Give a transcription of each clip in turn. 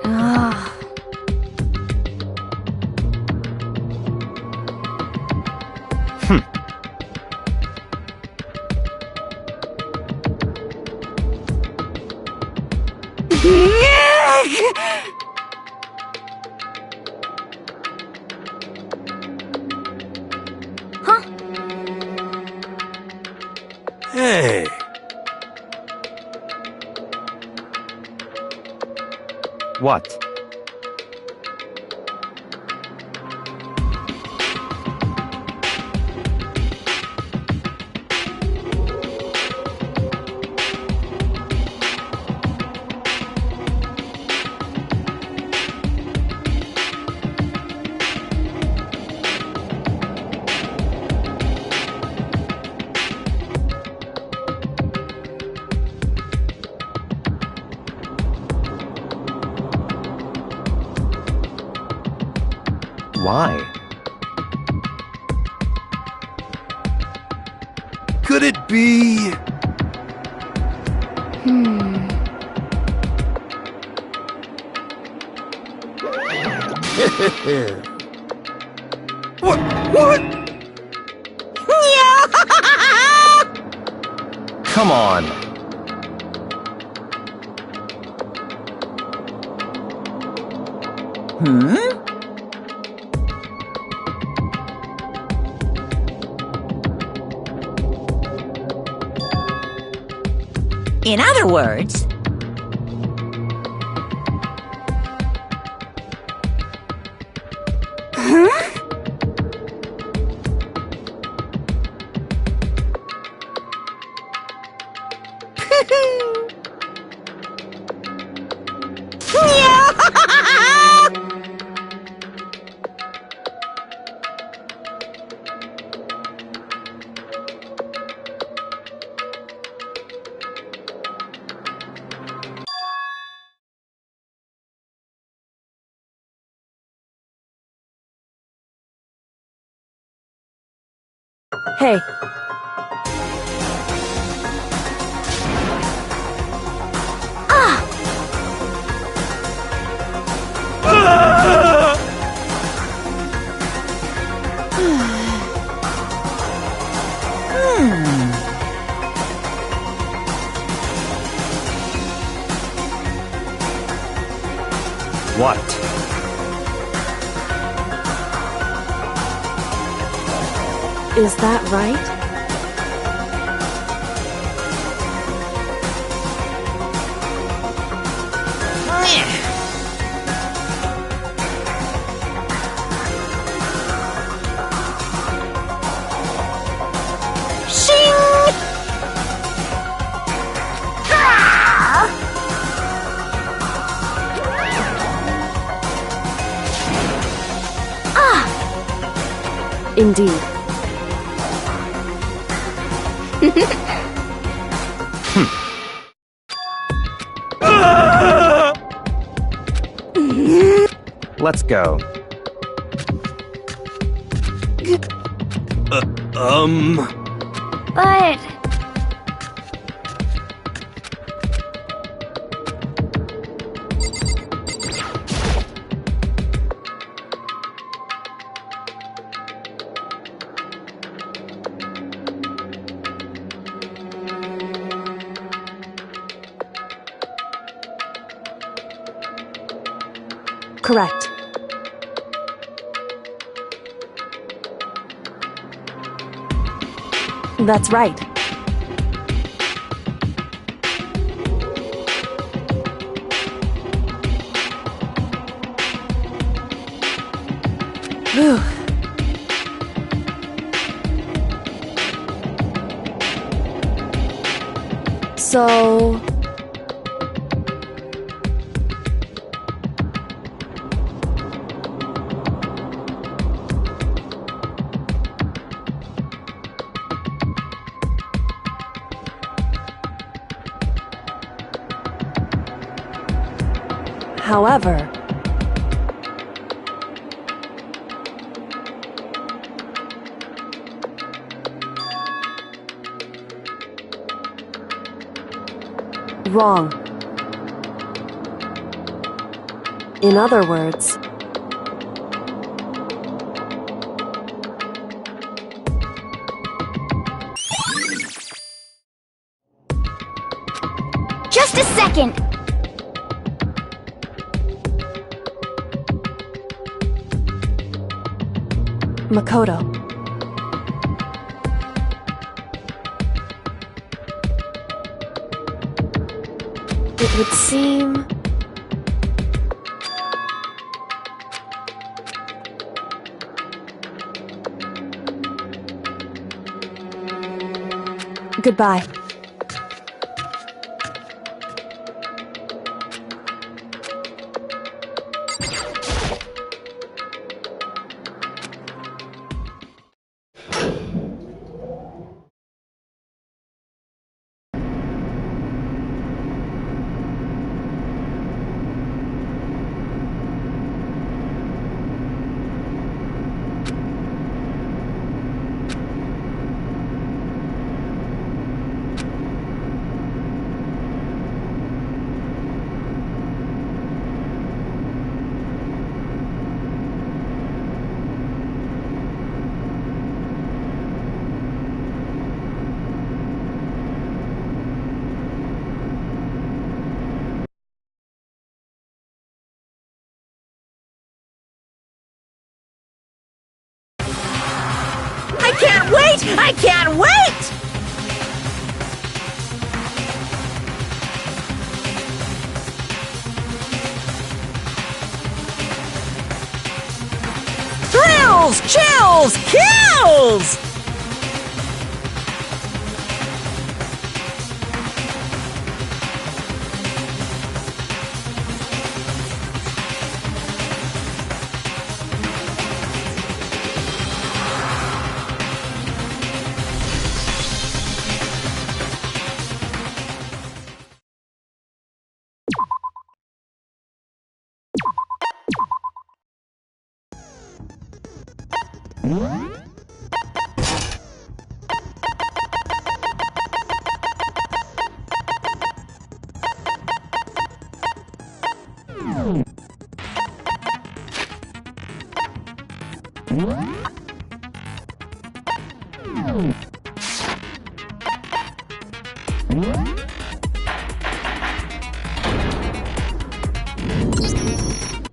Ah. Huh? Hey. What? Why? Could it be? What? Come on. In other words, Hey. What? Is that right? Indeed. Let's go. But... Correct. That's right. Whew. So... However... Wrong. In other words, Just a second! Makoto. It would seem... Goodbye. I can't wait! I can't wait! Thrills, chills, kills!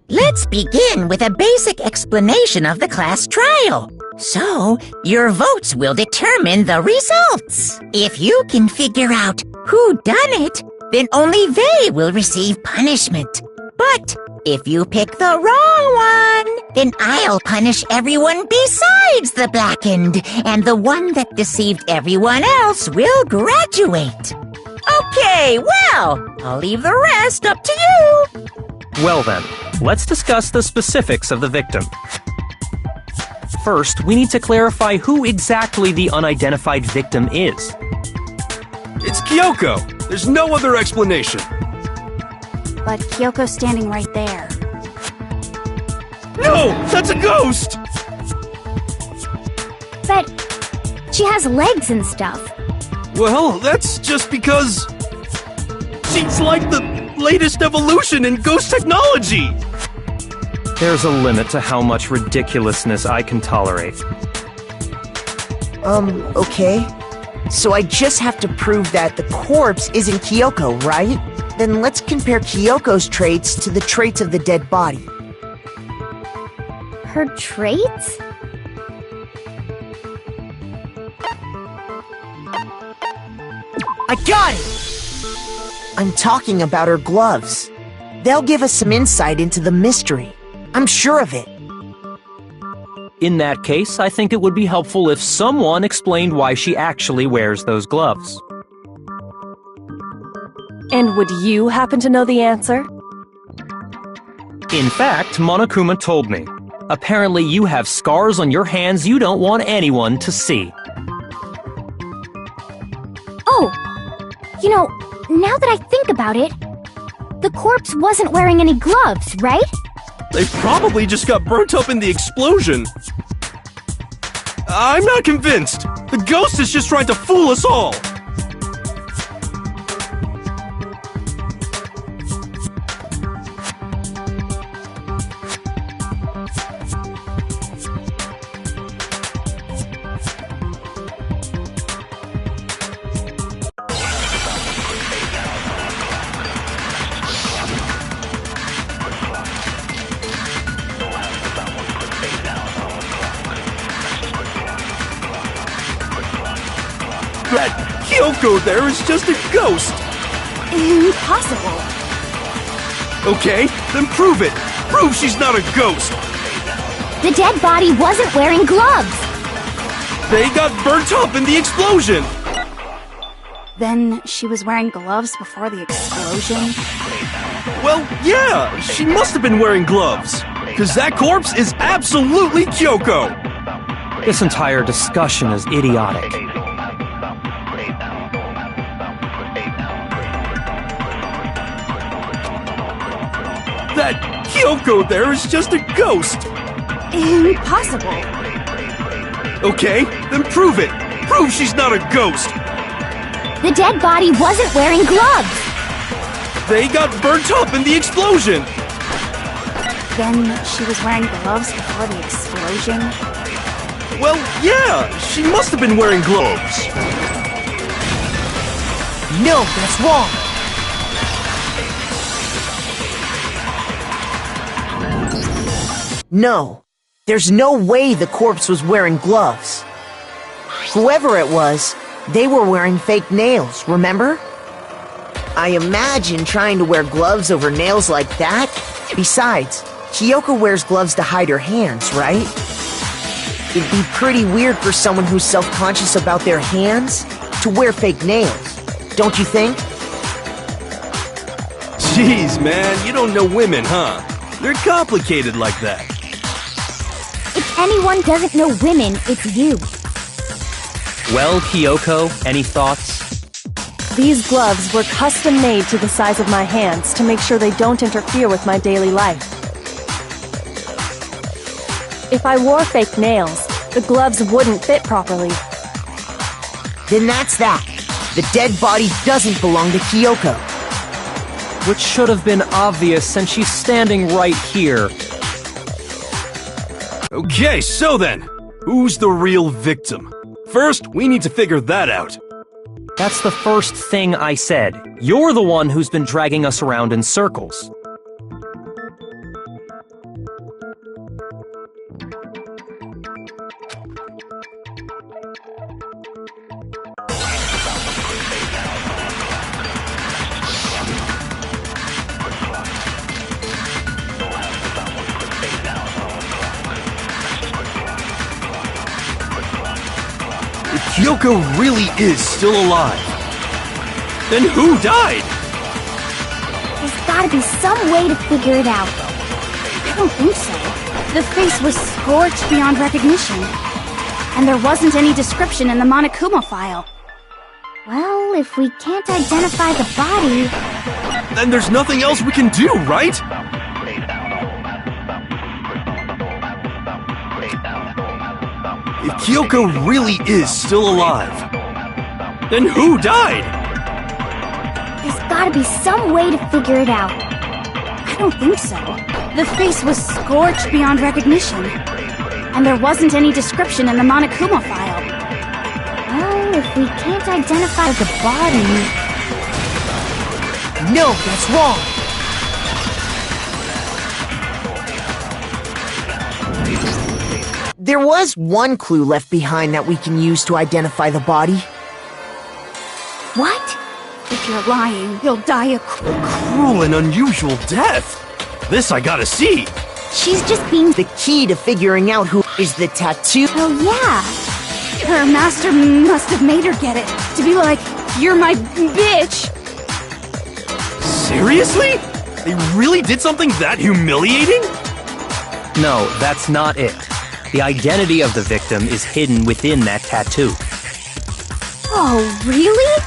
Let's begin with a basic explanation of the class trial. So, your votes will determine the results. If you can figure out who done it, then only they will receive punishment. But if you pick the wrong one, then I'll punish everyone besides the blackened, and the one that deceived everyone else will graduate. Okay, well, I'll leave the rest up to you. Well then, let's discuss the specifics of the victim. First, we need to clarify who exactly the unidentified victim is. It's Kyoko! There's no other explanation! But Kyoko's standing right there. No! That's a ghost! But she has legs and stuff. Well, that's just because... she's like the latest evolution in ghost technology! There's a limit to how much ridiculousness I can tolerate. Okay. So I just have to prove that the corpse isn't Kyoko, right? Then let's compare Kyoko's traits to the traits of the dead body. Her traits? I got it! I'm talking about her gloves. They'll give us some insight into the mystery. I'm sure of it. In that case, I think it would be helpful if someone explained why she actually wears those gloves. And would you happen to know the answer? In fact, Monokuma told me. Apparently you have scars on your hands you don't want anyone to see. Oh! You know, now that I think about it, the corpse wasn't wearing any gloves, right? They probably just got burnt up in the explosion. I'm not convinced. The ghost is just trying to fool us all. That Kyoko there is just a ghost! Impossible. Okay, then prove it! Prove she's not a ghost! The dead body wasn't wearing gloves. They got burnt up in the explosion! Then she was wearing gloves before the explosion? Well, yeah, she must have been wearing gloves. Cause that corpse is absolutely Kyoko! This entire discussion is idiotic. That Kyoko there is just a ghost! Impossible. Okay, then prove it! Prove she's not a ghost! The dead body wasn't wearing gloves. They got burnt up in the explosion! Then she was wearing gloves before the explosion? Well, yeah, she must have been wearing gloves. No, that's wrong. No, there's no way the corpse was wearing gloves. Whoever it was, they were wearing fake nails, remember? I imagine trying to wear gloves over nails like that. Besides, Kyoko wears gloves to hide her hands, right? It'd be pretty weird for someone who's self-conscious about their hands to wear fake nails, don't you think? Jeez, man, you don't know women, huh? They're complicated like that. If anyone doesn't know women, it's you. Well, Kyoko, any thoughts? These gloves were custom made to the size of my hands to make sure they don't interfere with my daily life. If I wore fake nails, the gloves wouldn't fit properly. Then that's that. The dead body doesn't belong to Kyoko. Which should have been obvious since she's standing right here. Okay, so then, who's the real victim? First, we need to figure that out. That's the first thing I said. You're the one who's been dragging us around in circles. If Kyoko really is still alive, then who died? There's gotta be some way to figure it out. I don't think so. The face was scorched beyond recognition. And there wasn't any description in the Monokuma file. Well, if we can't identify the body... Then there's nothing else we can do, right? If Kyoko really is still alive, then who died? There's gotta be some way to figure it out. I don't think so. The face was scorched beyond recognition. And there wasn't any description in the Monokuma file. Well, if we can't identify the body... No, that's wrong. There was one clue left behind that we can use to identify the body. What? If you're lying, you'll die a Cruel and unusual death. This I gotta see. She's just being... The key to figuring out who is the tattoo... Oh, yeah. Her master must have made her get it. To be like, you're my bitch. Seriously? They really did something that humiliating? No, that's not it. The identity of the victim is hidden within that tattoo. Oh, really?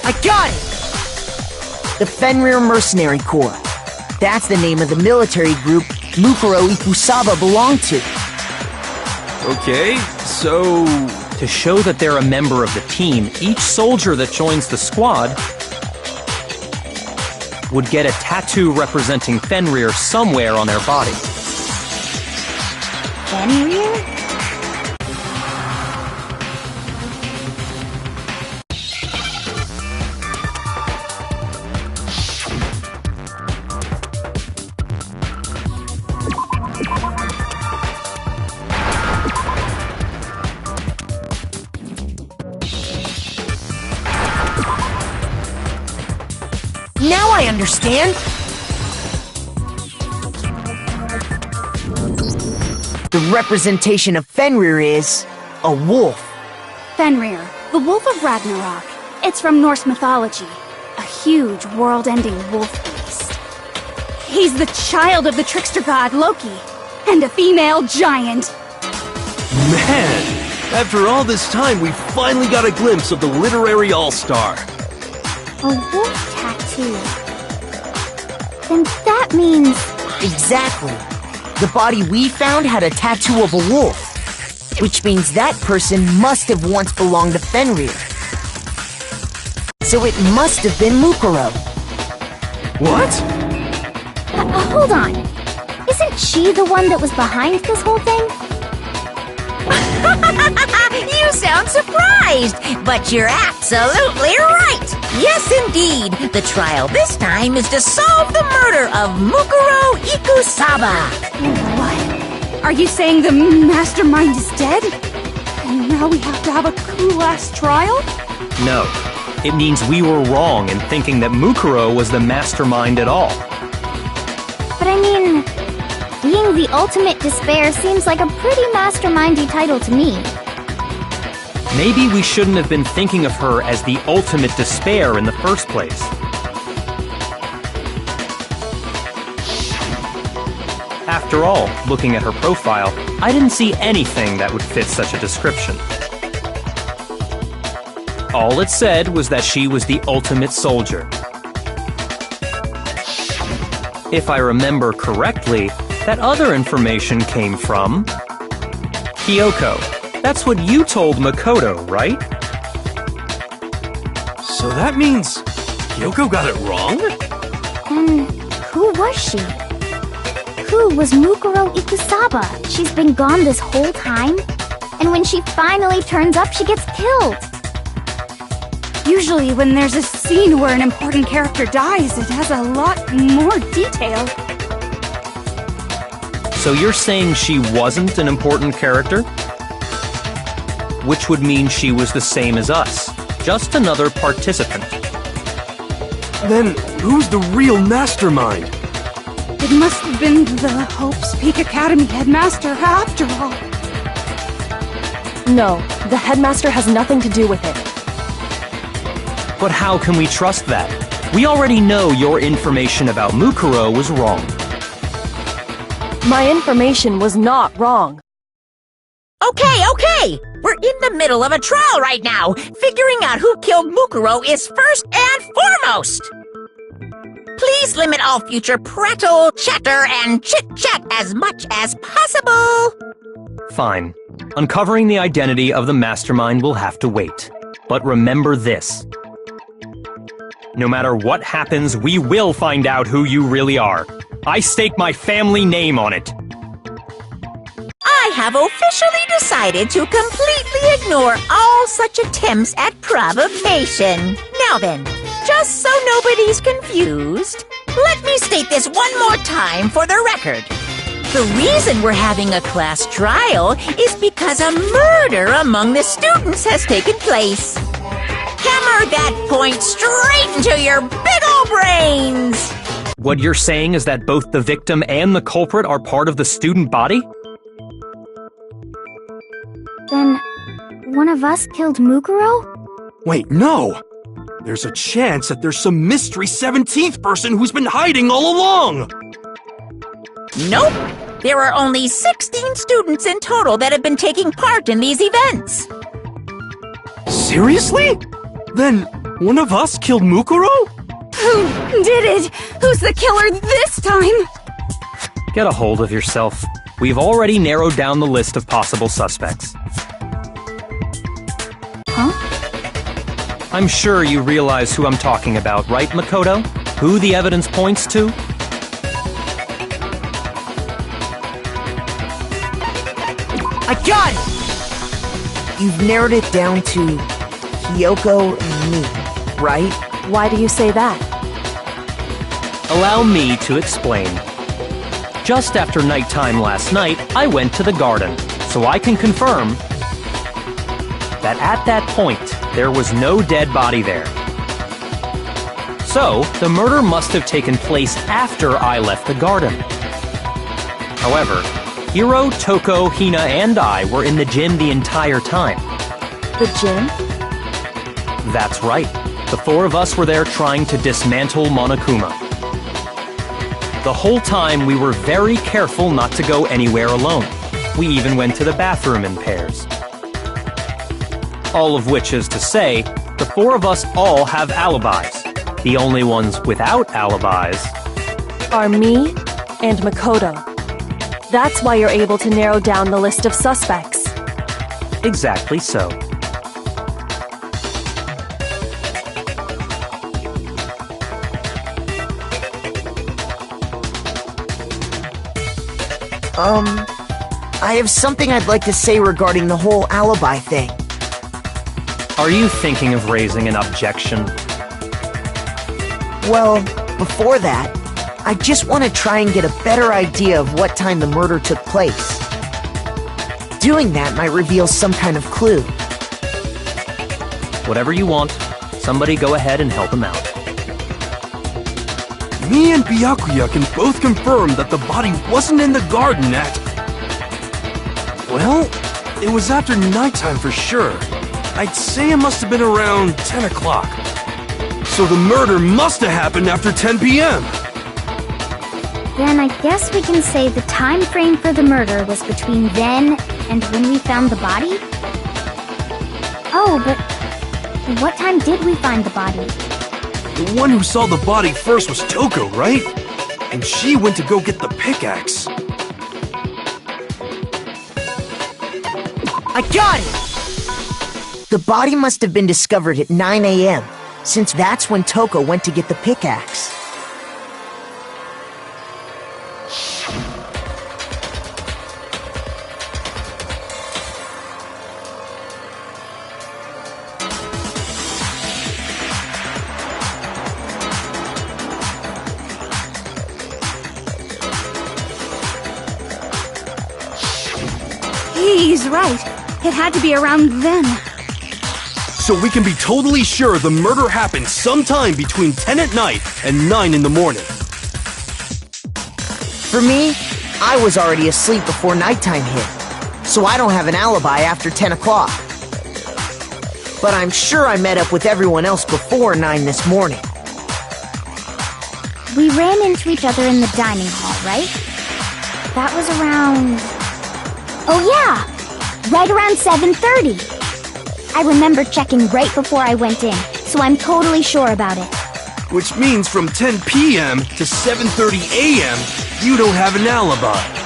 I got it! The Fenrir Mercenary Corps. That's the name of the military group Mukuro Ikusaba belonged to. Okay, so... To show that they're a member of the team, each soldier that joins the squad would get a tattoo representing Fenrir somewhere on their body. Fenrir? understand? The representation of Fenrir is a wolf. Fenrir, the Wolf of Ragnarok. It's from Norse mythology. A huge, world-ending wolf beast. He's the child of the trickster god Loki, and a female giant. Man, after all this time, we finally got a glimpse of the literary all-star. A wolf tattoo. Then that means... Exactly. The body we found had a tattoo of a wolf, which means that person must have once belonged to Fenrir. So it must have been Mukuro. What? Hold on. Isn't she the one that was behind this whole thing? You sound surprised, but you're absolutely right. Yes, indeed. The trial this time is to solve the murder of Mukuro Ikusaba. What? Are you saying the mastermind is dead? And now we have to have a cool-ass trial? No. It means we were wrong in thinking that Mukuro was the mastermind at all. But I mean, being the ultimate despair seems like a pretty mastermindy title to me. Maybe we shouldn't have been thinking of her as the ultimate despair in the first place. After all, looking at her profile, I didn't see anything that would fit such a description. All it said was that she was the ultimate soldier. If I remember correctly, that other information came from... Kyoko. That's what you told Makoto, right? So that means Kyoko got it wrong? Then who was she? Who was Mukuro Ikusaba? She's been gone this whole time? And when she finally turns up, she gets killed. Usually when there's a scene where an important character dies, it has a lot more detail. So you're saying she wasn't an important character? Which would mean she was the same as us, just another participant. Then who's the real mastermind? It must have been the Hope's Peak Academy headmaster after all. No, the headmaster has nothing to do with it. But how can we trust that? We already know your information about Mukuro was wrong. My information was not wrong. Okay. We're in the middle of a trial right now. Figuring out who killed Mukuro is first and foremost. Please limit all future prattle, chatter, and chit-chat as much as possible. Fine. Uncovering the identity of the mastermind will have to wait. But remember this. No matter what happens, we will find out who you really are. I stake my family name on it. I have officially decided to completely ignore all such attempts at provocation. Now then, just so nobody's confused, let me state this one more time for the record. The reason we're having a class trial is because a murder among the students has taken place. Hammer that point straight into your big ol' brains! What you're saying is that both the victim and the culprit are part of the student body? Then, one of us killed Mukuro? Wait, no! There's a chance that there's some mystery 17th person who's been hiding all along! Nope! There are only 16 students in total that have been taking part in these events. Seriously? Then, one of us killed Mukuro? Who did it? Who's the killer this time? Get a hold of yourself. We've already narrowed down the list of possible suspects. Huh? I'm sure you realize who I'm talking about, right, Makoto? Who the evidence points to? I got it! You've narrowed it down to Kyoko and me, right? Why do you say that? Allow me to explain. Just after nighttime last night, I went to the garden, so I can confirm that at that point, there was no dead body there. So, the murder must have taken place after I left the garden. However, Hiro, Toko, Hina, and I were in the gym the entire time. The gym? That's right. The four of us were there trying to dismantle Monokuma. The whole time we were very careful not to go anywhere alone. We even went to the bathroom in pairs. All of which is to say, the four of us all have alibis. The only ones without alibis Are me and Makoto. That's why you're able to narrow down the list of suspects. exactly so. I have something I'd like to say regarding the whole alibi thing. Are you thinking of raising an objection? Well, before that, I just want to try and get a better idea of what time the murder took place. Doing that might reveal some kind of clue. Whatever you want. Somebody go ahead and help him out. Me and Byakuya can both confirm that the body wasn't in the garden at... Well, it was after nighttime for sure. I'd say it must have been around 10 o'clock. So the murder must have happened after 10 p.m. Then I guess we can say the time frame for the murder was between then and when we found the body? Oh, but what time did we find the body? The one who saw the body first was Toko, right? And she went to go get the pickaxe. I got it! The body must have been discovered at 9 a.m., since that's when Toko went to get the pickaxe. He's right. It had to be around then. So we can be totally sure the murder happened sometime between 10 at night and 9 in the morning. For me, I was already asleep before nighttime hit, so I don't have an alibi after 10 o'clock. But I'm sure I met up with everyone else before 9 this morning. We ran into each other in the dining hall, right? That was around... Oh yeah! Right around 7:30. I remember checking right before I went in, so I'm totally sure about it. Which means from 10 p.m. to 7:30 a.m., you don't have an alibi.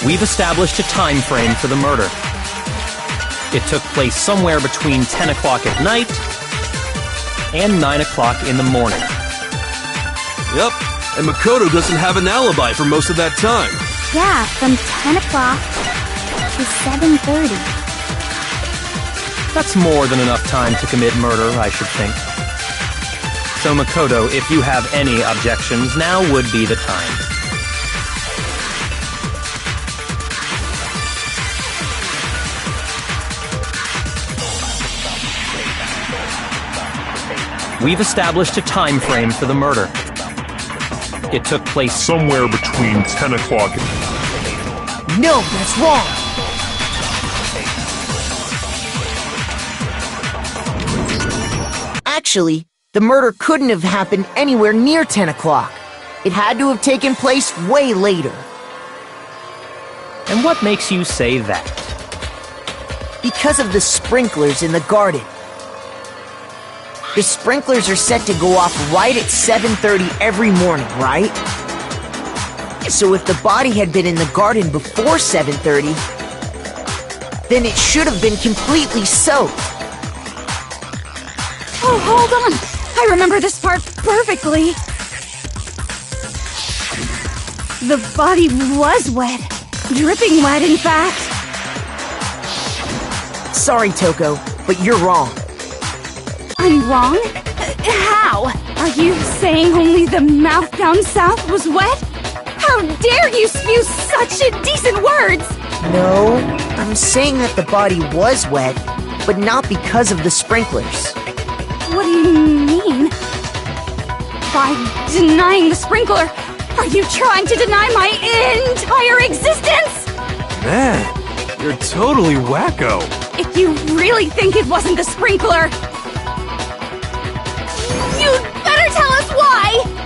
We've established a time frame for the murder. It took place somewhere between 10 o'clock at night and 9 o'clock in the morning. Yep, and Makoto doesn't have an alibi for most of that time. Yeah, from 10 o'clock to 7:30. That's more than enough time to commit murder, I should think. So Makoto, if you have any objections, now would be the time. We've established a time frame for the murder. It took place somewhere between 10 o'clock. No, that's wrong! Actually, the murder couldn't have happened anywhere near 10 o'clock. It had to have taken place way later. And what makes you say that? Because of the sprinklers in the garden. The sprinklers are set to go off right at 7:30 every morning, right? So if the body had been in the garden before 7:30, then it should have been completely soaked. Oh, hold on! I remember this part perfectly! The body was wet. Dripping wet, in fact. Sorry, Toko, but you're wrong. I'm wrong? How? Are you saying only the mouth down south was wet? How dare you spew such indecent words! No, I'm saying that the body was wet, but not because of the sprinklers. What do you mean? By denying the sprinkler, are you trying to deny my entire existence? Man, you're totally wacko. If you really think it wasn't the sprinkler, you'd better tell us why!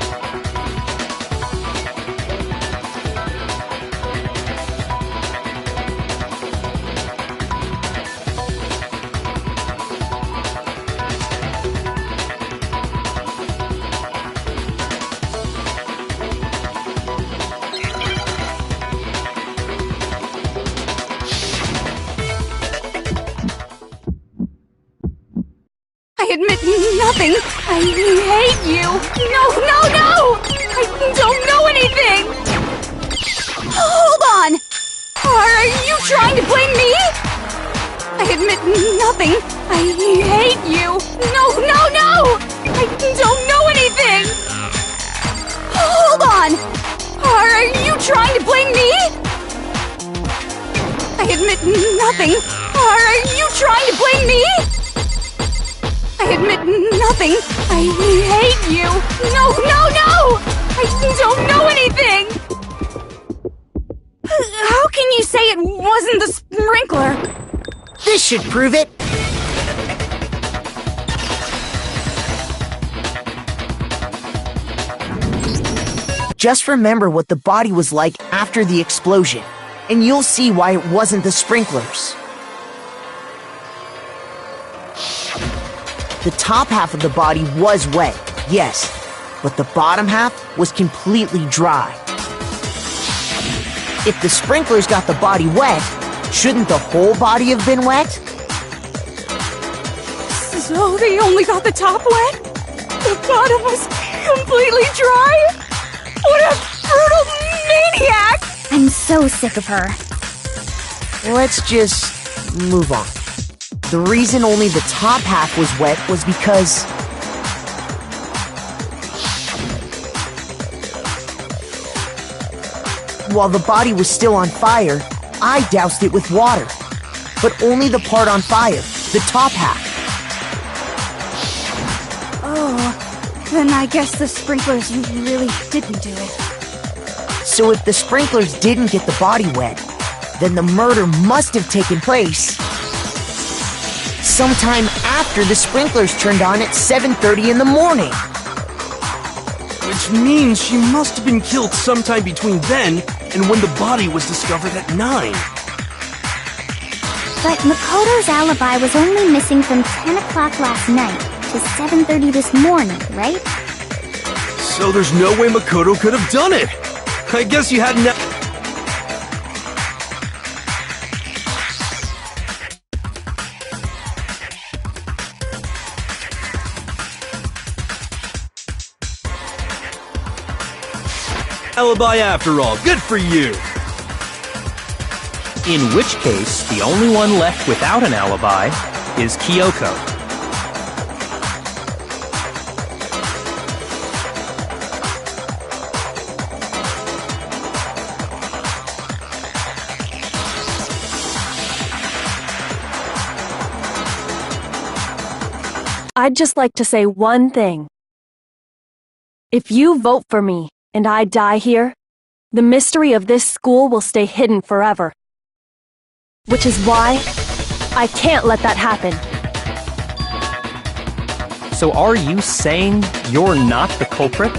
I admit nothing. I hate you. No, no, no! I don't know anything! Hold on! Are you trying to blame me? I admit nothing. I hate you. No, no, no! I don't know anything! Hold on! Are you trying to blame me? I admit nothing. Are you trying to blame me? I admit nothing. I hate you. No, no, no! I don't know anything! How can you say it wasn't the sprinkler? This should prove it. Just remember what the body was like after the explosion, and you'll see why it wasn't the sprinklers. The top half of the body was wet, yes, but the bottom half was completely dry. If the sprinklers got the body wet, shouldn't the whole body have been wet? So they only got the top wet? The bottom was completely dry? What a brutal maniac! I'm so sick of her. Let's just move on. The reason only the top half was wet was because while the body was still on fire, I doused it with water. But only the part on fire, the top half. Oh, then I guess the sprinklers really didn't do it. So if the sprinklers didn't get the body wet, then the murder must have taken place sometime after the sprinklers turned on at 7:30 in the morning. Which means she must have been killed sometime between then and when the body was discovered at 9. But Makoto's alibi was only missing from 10 o'clock last night to 7:30 this morning, right? So there's no way Makoto could have done it. I guess you had no... alibi after all. Good for you. In which case, the only one left without an alibi is Kyoko. I'd just like to say one thing. If you vote for me and I die here, the mystery of this school will stay hidden forever. Which is why I can't let that happen. So are you saying you're not the culprit?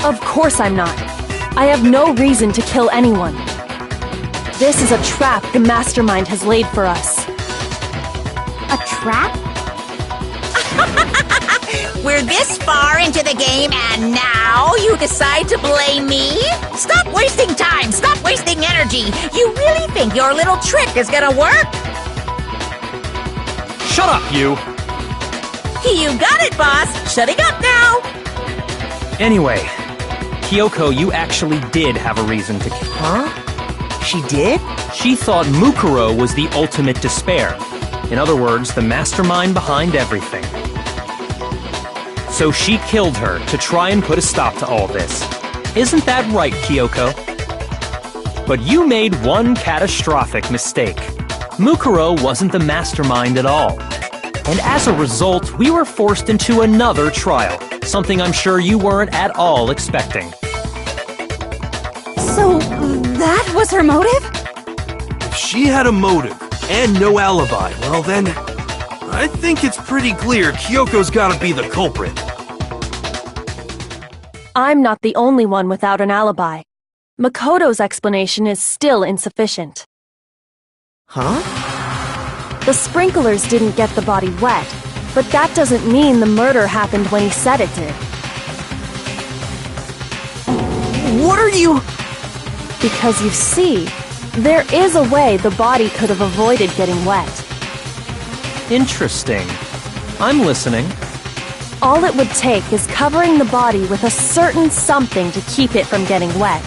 Of course I'm not. I have no reason to kill anyone. This is a trap the mastermind has laid for us. A trap? We're this far into the game and now you decide to blame me? Stop wasting time! Stop wasting energy! You really think your little trick is gonna work? Shut up, you! You got it, boss! Shutting up now! Anyway, Kyoko, you actually did have a reason to kill. Huh? She did? She thought Mukuro was the ultimate despair. In other words, the mastermind behind everything. So she killed her to try and put a stop to all this. Isn't that right, Kyoko? But you made one catastrophic mistake. Mukuro wasn't the mastermind at all. And as a result, we were forced into another trial, something I'm sure you weren't at all expecting. So, that was her motive? If she had a motive and no alibi, well then, I think it's pretty clear Kyoko's gotta be the culprit. I'm not the only one without an alibi. Makoto's explanation is still insufficient. Huh? The sprinklers didn't get the body wet, but that doesn't mean the murder happened when he said it did. What are you... Because you see, there is a way the body could have avoided getting wet. Interesting. I'm listening. All it would take is covering the body with a certain something to keep it from getting wet.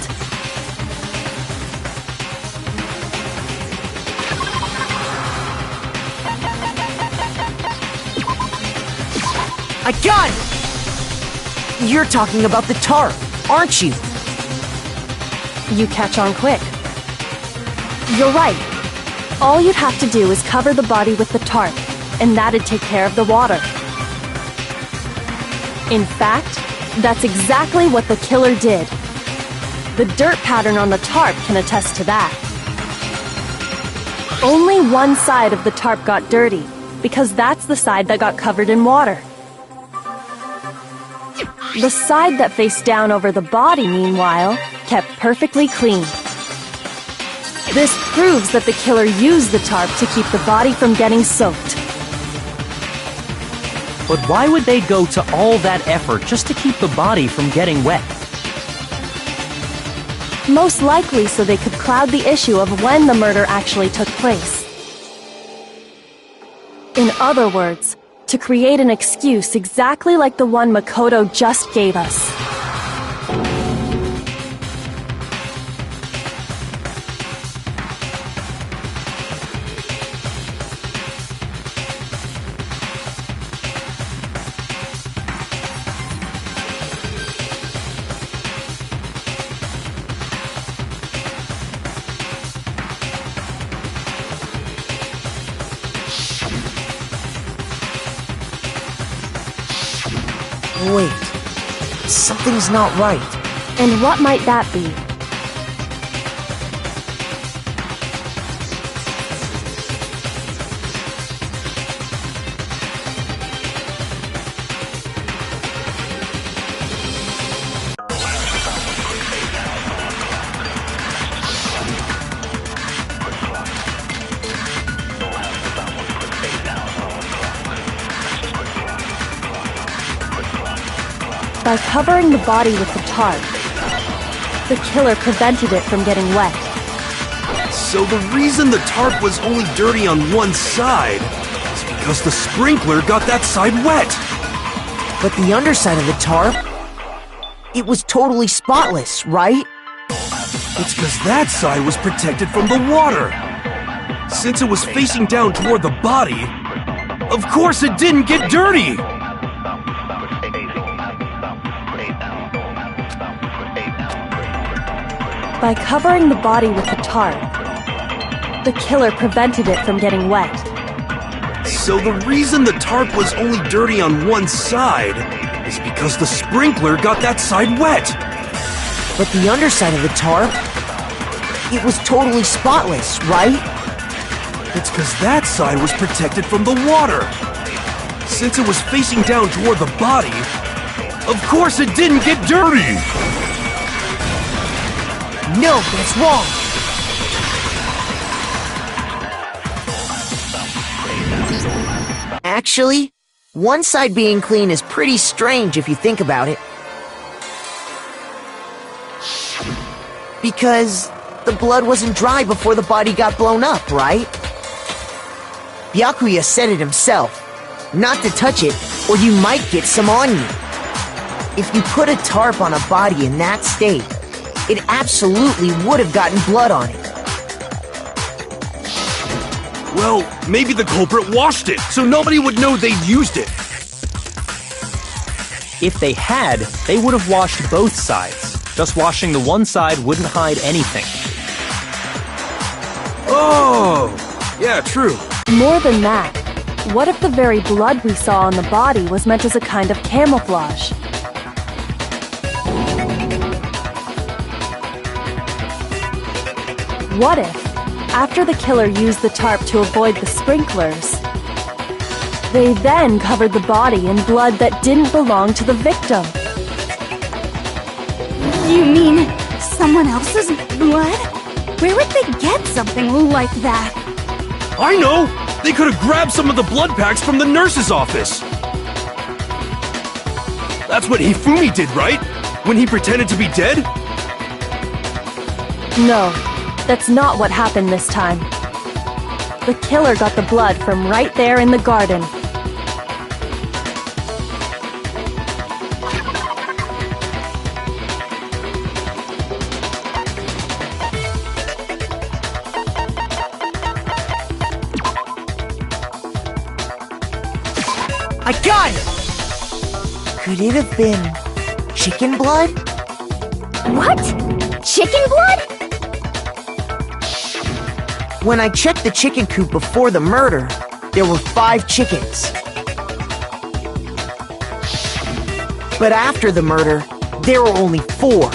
I got it! You're talking about the tarp, aren't you? You catch on quick. You're right. All you'd have to do is cover the body with the tarp, and that'd take care of the water. In fact, that's exactly what the killer did. The dirt pattern on the tarp can attest to that. Only one side of the tarp got dirty, because that's the side that got covered in water. The side that faced down over the body, meanwhile, kept perfectly clean. This proves that the killer used the tarp to keep the body from getting soaked. But why would they go to all that effort just to keep the body from getting wet? Most likely so they could cloud the issue of when the murder actually took place. In other words, to create an excuse exactly like the one Makoto just gave us. Wait, something's not right. And what might that be? By covering the body with the tarp, the killer prevented it from getting wet. So the reason the tarp was only dirty on one side is because the sprinkler got that side wet. But the underside of the tarp, it was totally spotless, right? It's because that side was protected from the water. Since it was facing down toward the body, of course it didn't get dirty. By covering the body with the tarp, the killer prevented it from getting wet. So the reason the tarp was only dirty on one side is because the sprinkler got that side wet. But the underside of the tarp, it was totally spotless, right? It's because that side was protected from the water. Since it was facing down toward the body, of course it didn't get dirty. No, that's wrong! Actually, One side being clean is pretty strange if you think about it. Because the blood wasn't dry before the body got blown up, right? Byakuya said it himself. Not to touch it, or you might get some on you. If you put a tarp on a body in that state, it absolutely would have gotten blood on it. Well, maybe the culprit washed it, so nobody would know they'd used it. If they had, they would have washed both sides. Just washing the one side wouldn't hide anything. Oh, yeah, true. More than that, what if the very blood we saw on the body was meant as a kind of camouflage? What if, after the killer used the tarp to avoid the sprinklers, they then covered the body in blood that didn't belong to the victim? You mean someone else's blood? Where would they get something like that? I know! They could have grabbed some of the blood packs from the nurse's office. That's what Hifumi did, right? When he pretended to be dead? No, that's not what happened this time. The killer got the blood from right there in the garden. I got it! Could it have been chicken blood? What? Chicken blood? When I checked the chicken coop before the murder, there were 5 chickens. But after the murder, there were only 4.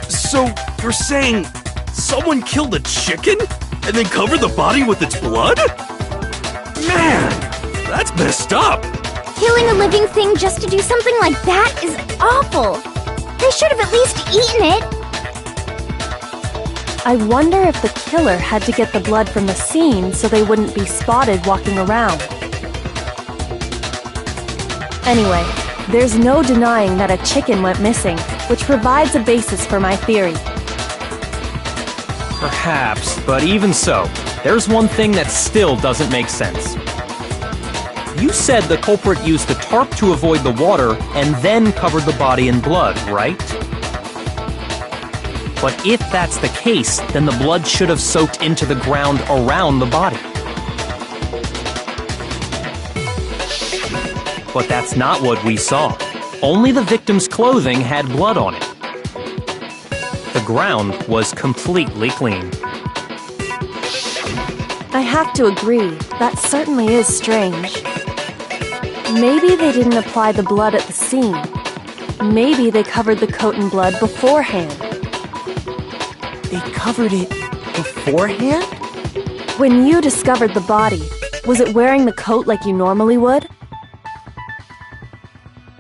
So, you're saying someone killed a chicken and then covered the body with its blood? Man, that's messed up. Killing a living thing just to do something like that is awful. They should have at least eaten it. I wonder if the killer had to get the blood from the scene so they wouldn't be spotted walking around. Anyway, there's no denying that a chicken went missing, which provides a basis for my theory. Perhaps, but even so, there's one thing that still doesn't make sense. You said the culprit used the tarp to avoid the water and then covered the body in blood, right? But if that's the case, then the blood should have soaked into the ground around the body. But that's not what we saw. Only the victim's clothing had blood on it. The ground was completely clean. I have to agree, that certainly is strange. Maybe they didn't apply the blood at the scene. Maybe they covered the coat in blood beforehand. They covered it beforehand? When you discovered the body, was it wearing the coat like you normally would?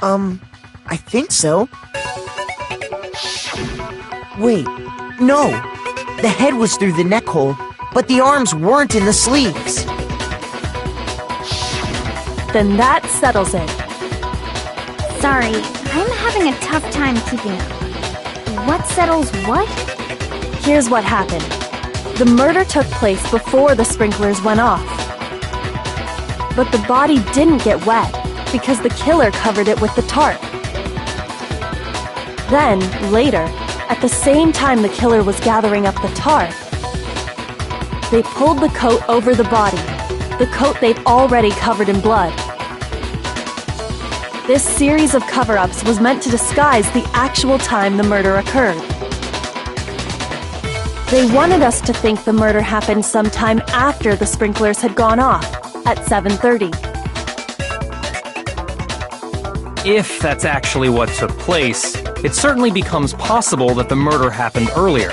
I think so. Wait, no. The head was through the neck hole, but the arms weren't in the sleeves. Then that settles it. Sorry, I'm having a tough time keeping up. What settles what? Here's what happened. The murder took place before the sprinklers went off. But the body didn't get wet because the killer covered it with the tarp. Then, later, at the same time the killer was gathering up the tarp, they pulled the coat over the body, the coat they'd already covered in blood. This series of cover-ups was meant to disguise the actual time the murder occurred. They wanted us to think the murder happened sometime after the sprinklers had gone off, at 7:30. If that's actually what took place, it certainly becomes possible that the murder happened earlier.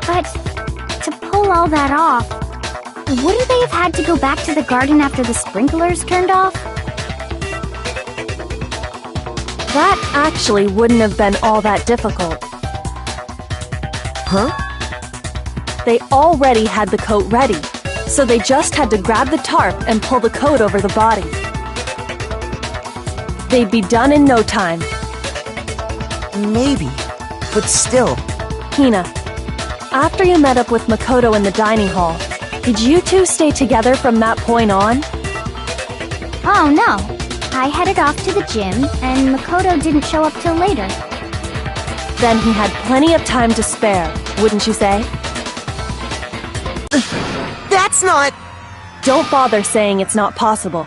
But to pull all that off, wouldn't they have had to go back to the garden after the sprinklers turned off? That actually wouldn't have been all that difficult. Huh? They already had the coat ready, So they just had to grab the tarp and pull the coat over the body. They'd be done in no time. Maybe, but still. Hina, after you met up with Makoto in the dining hall, did you two stay together from that point on? Oh no. I headed off to the gym, and Makoto didn't show up till later. Then he had plenty of time to spare, wouldn't you say? That's not... Don't bother saying it's not possible.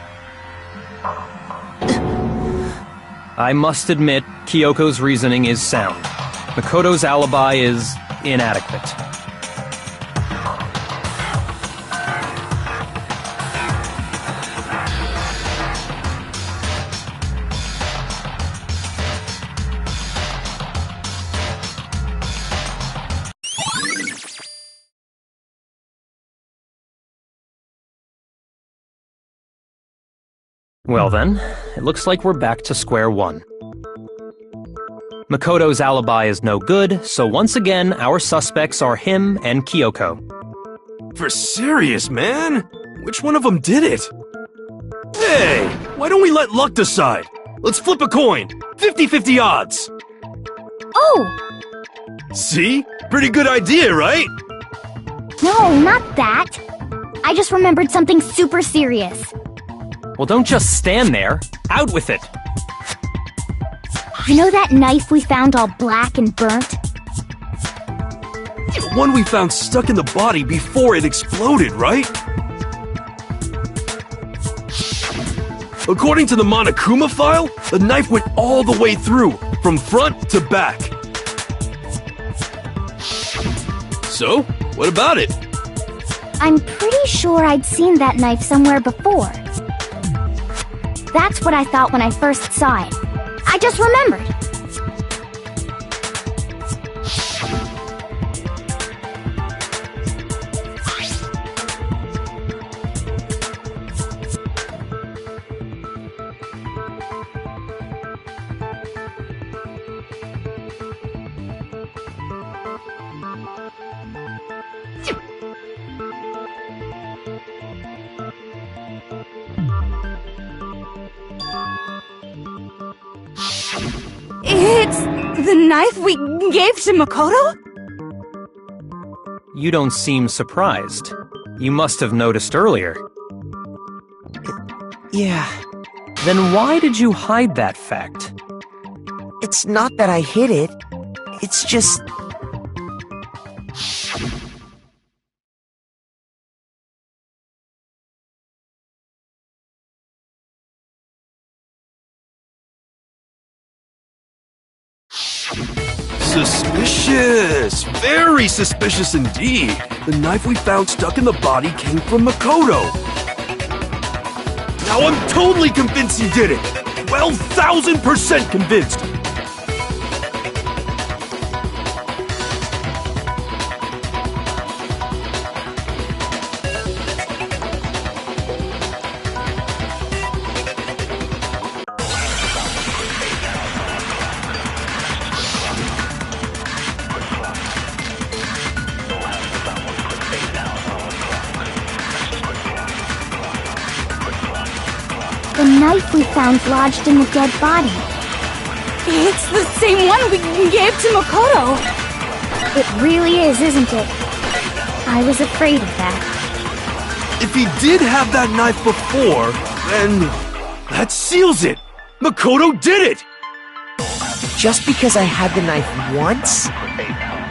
I must admit, Kyoko's reasoning is sound. Makoto's alibi is inadequate. Well then, it looks like we're back to square one. Makoto's alibi is no good, so once again, our suspects are him and Kyoko. For serious, man? Which one of them did it? Hey, why don't we let luck decide? Let's flip a coin. 50-50 odds. Oh! See? Pretty good idea, right? No, not that. I just remembered something super serious. Well, don't just stand there. Out with it. You know that knife we found all black and burnt? The one we found stuck in the body before it exploded, right? According to the Monokuma file, the knife went all the way through, from front to back. So, what about it? I'm pretty sure I'd seen that knife somewhere before. That's what I thought when I first saw it. I just remembered. It's the knife we gave to Makoto? You don't seem surprised. You must have noticed earlier. Yeah, Then why did you hide that fact? it's not that I hid it. It's just... Suspicious! Very suspicious indeed! The knife we found stuck in the body came from Makoto! Now I'm totally convinced he did it! 12,000% convinced! The knife we found lodged in the dead body. It's the same one we gave to Makoto. It really is, isn't it? I was afraid of that. If he did have that knife before, then that seals it! Makoto did it! Just because I had the knife once?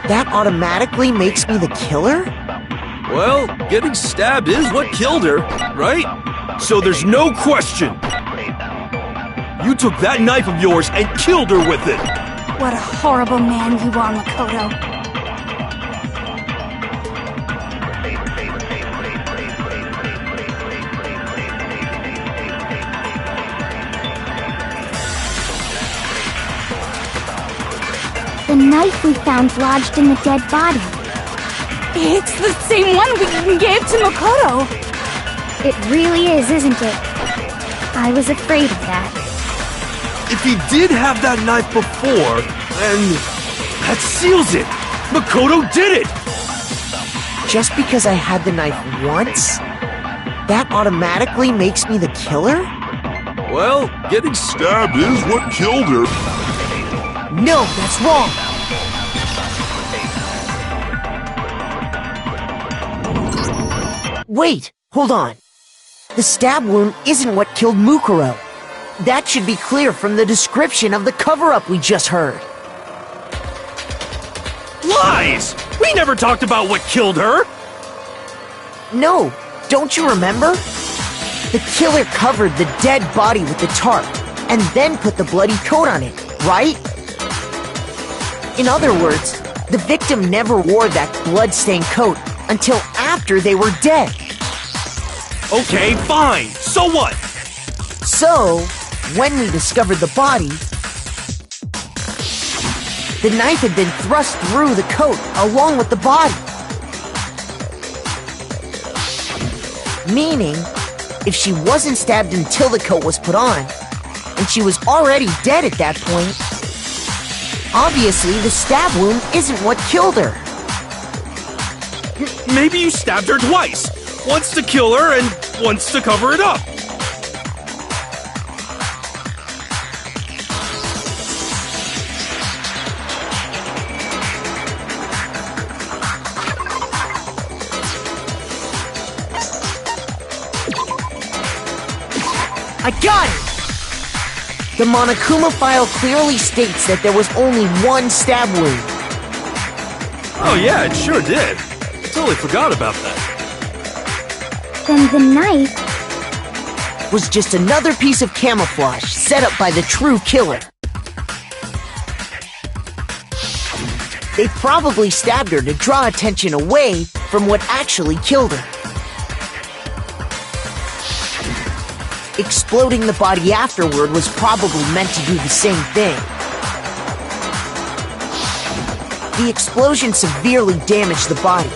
That automatically makes me the killer? Well, getting stabbed is what killed her, right? So there's no question. You took that knife of yours and killed her with it. What a horrible man you are, Makoto. The knife we found lodged in the dead body. It's the same one we gave to Makoto. It really is, isn't it? I was afraid of that. If he did have that knife before, then that seals it. Makoto did it! Just because I had the knife once? That automatically makes me the killer? Well, getting Stabbed is what killed her. No, that's wrong. Wait, hold on. The stab wound isn't what killed Mukuro. That should be clear from the description of the cover-up we just heard. lies! We never talked about what killed her! No, don't you remember? The killer covered the dead body with the tarp, and then put the bloody coat on it, right? In other words, the victim never wore that blood-stained coat until after they were dead. Okay, fine. So what? So, when we discovered the body, the knife had been thrust through the coat along with the body. Meaning, if she wasn't stabbed until the coat was put on, and she was already dead at that point, obviously the stab wound isn't what killed her. Maybe you stabbed her twice. Once to kill her and once to cover it up. I got it! The Monokuma file clearly states that there was only one stab wound. Oh yeah, it sure did. I totally forgot about that. Then the knife... Was just another piece of camouflage set up by the true killer. They probably stabbed her to draw attention away from what actually killed her. Exploding the body afterward was probably meant to do the same thing. The explosion severely damaged the body,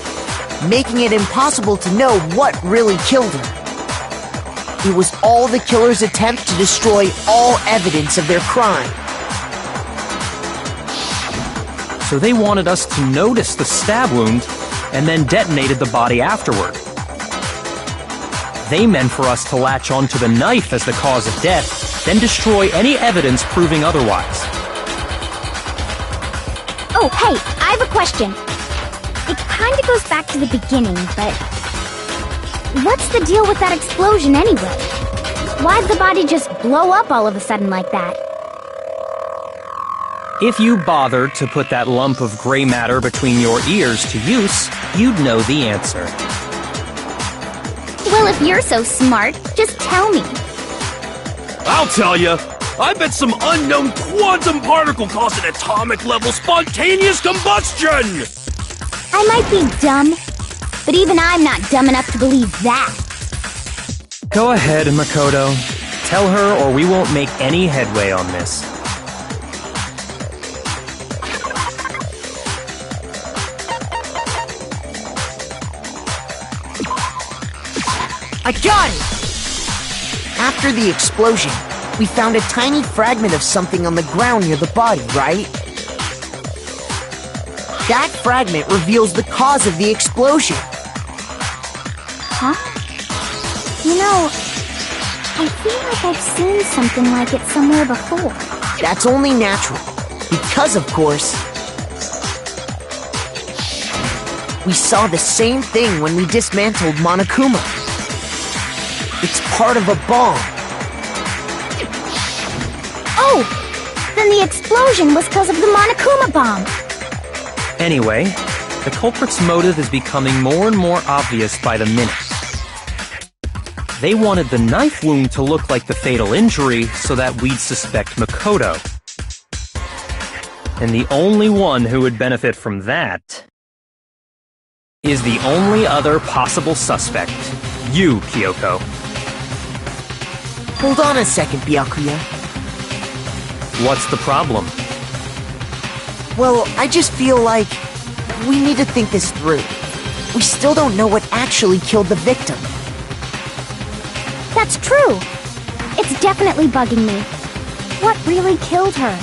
making it impossible to know what really killed her. It was all the killer's attempt to destroy all evidence of their crime. So they wanted us to notice the stab wound and then detonated the body afterward. They meant for us to latch onto the knife as the cause of death, then destroy any evidence proving otherwise. Oh, hey, I have a question. It kinda goes back to the beginning, but... what's the deal with that explosion anyway? Why'd the body just blow up all of a sudden like that? If you bothered to put that lump of gray matter between your ears to use, you'd know the answer. Well, if you're so smart, just tell me. I'll tell you. I bet some unknown quantum particle caused an atomic-level spontaneous combustion! I might be dumb, but even I'm not dumb enough to believe that. Go ahead, Makoto. Tell her or we won't make any headway on this. I got it! After the explosion, we found a tiny fragment of something on the ground near the body, right? That fragment reveals the cause of the explosion. Huh? You know, I feel like I've seen something like it somewhere before. That's only natural, because of course, we saw the same thing when we dismantled Monokuma. It's part of a bomb. Oh! Then the explosion was because of the Monokuma bomb! Anyway, the culprit's motive is becoming more and more obvious by the minute. They wanted the knife wound to look like the fatal injury so that we'd suspect Makoto. And the only one who would benefit from that is the only other possible suspect, you, Kyoko. Hold on a second, Byakuya. What's the problem? Well, I just feel like we need to think this through. We still don't know what actually killed the victim. That's true! It's definitely bugging me. What really killed her?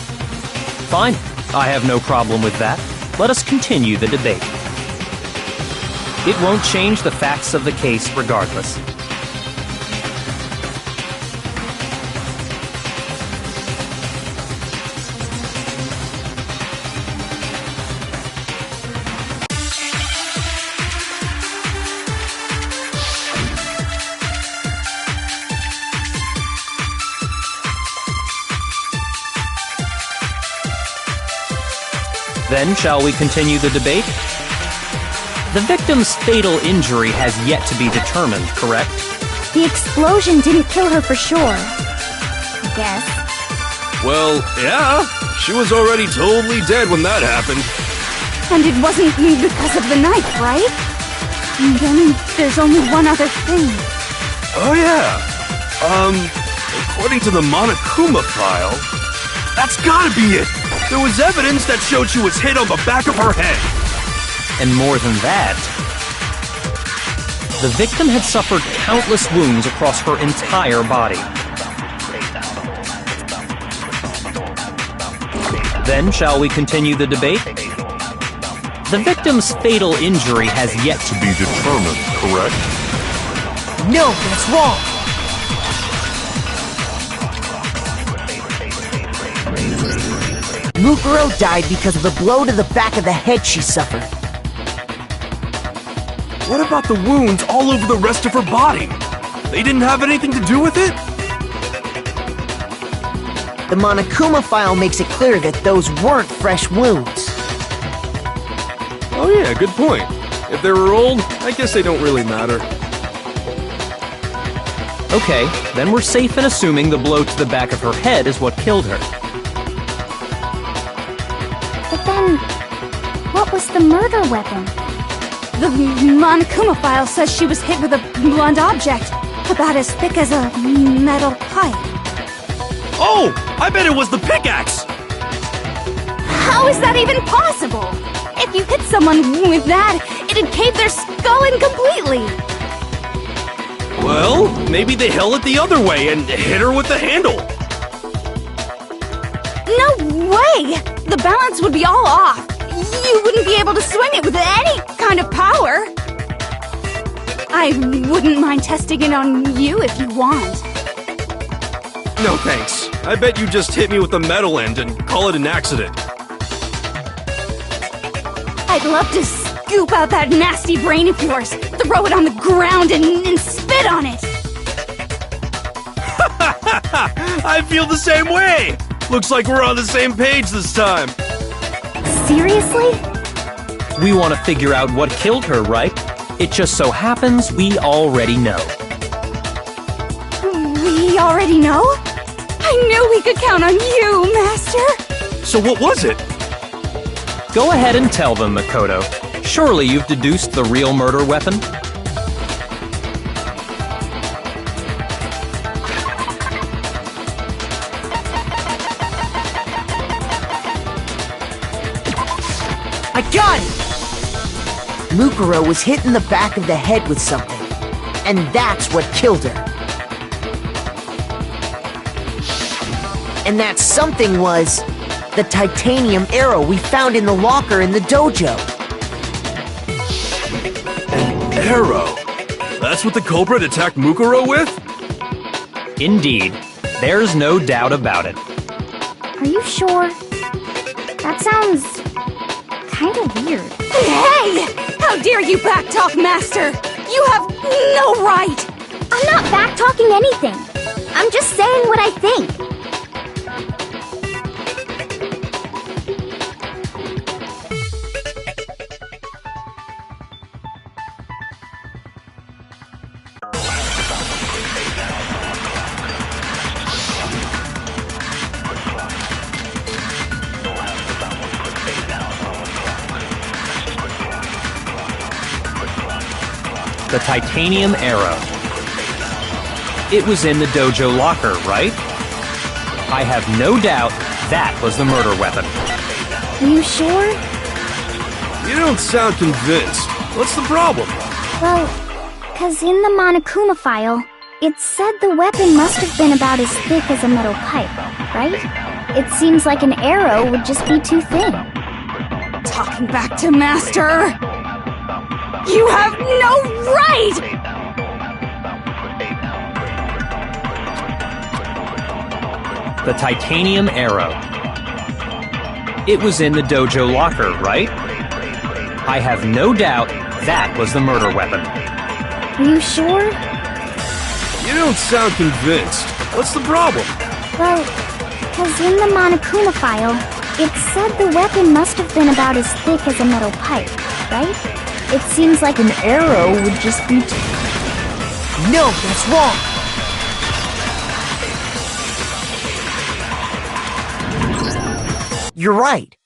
Fine, I have no problem with that. Let us continue the debate. It won't change the facts of the case regardless. Then, shall we continue the debate? The victim's fatal injury has yet to be determined, correct? The explosion didn't kill her for sure. I guess. Well, yeah. She was already totally dead when that happened. And it wasn't because of the knife, right? And then there's only one other thing. Oh yeah. According to the Monokuma file, that's gotta be it. There was evidence that showed she was hit on the back of her head. And more than that, the victim had suffered countless wounds across her entire body. Then, shall we continue the debate? The victim's fatal injury has yet to be determined, correct? No, that's wrong. Mukuro died because of the blow to the back of the head she suffered. What about the wounds all over the rest of her body? They didn't have anything to do with it? The Monokuma file makes it clear that those weren't fresh wounds. Oh yeah, good point. If they were old, I guess they don't really matter. Okay, then we're safe in assuming the blow to the back of her head is what killed her. But then, what was the murder weapon? The Monokuma file says she was hit with a blunt object, about as thick as a metal pipe. Oh! I bet it was the pickaxe! How is that even possible? If you hit someone with that, it'd cave their skull in completely. Well, maybe they held it the other way and hit her with the handle. No way! The balance would be all off. You wouldn't be able to swing it with any kind of power. I wouldn't mind testing it on you if you want. No thanks. I bet you just hit me with the metal end and call it an accident. I'd love to scoop out that nasty brain of yours, throw it on the ground and spit on it. I feel the same way! Looks like we're on the same page this time. Seriously? We want to figure out what killed her, right? It just so happens we already know. We already know? I knew we could count on you, Master! So what was it? Go ahead and tell them, Makoto. Surely you've deduced the real murder weapon? I got it! Mukuro was hit in the back of the head with something, and that's what killed her. And that something was the titanium arrow we found in the locker in the dojo. An arrow? That's what the culprit attacked Mukuro with? Indeed. There's no doubt about it. Are you sure? That sounds kind of weird. Hey! How dare you backtalk, Master! You have no right! I'm not back-talking anything. I'm just saying what I think. The titanium arrow. It was in the dojo locker, right? I have no doubt that was the murder weapon. Are you sure? You don't sound convinced. What's the problem? Well, 'cause in the Monokuma file, it said the weapon must have been about as thick as a metal pipe, right? It seems like an arrow would just be too thin. Talking back to Master! You have no right! The titanium arrow. It was in the dojo locker, right? I have no doubt that was the murder weapon. Are you sure? You don't sound convinced. What's the problem? Well, 'cause in the Monokuma file, It said the weapon must have been about as thick as a metal pipe, right? It seems like an arrow would just be No, that's wrong! You're right.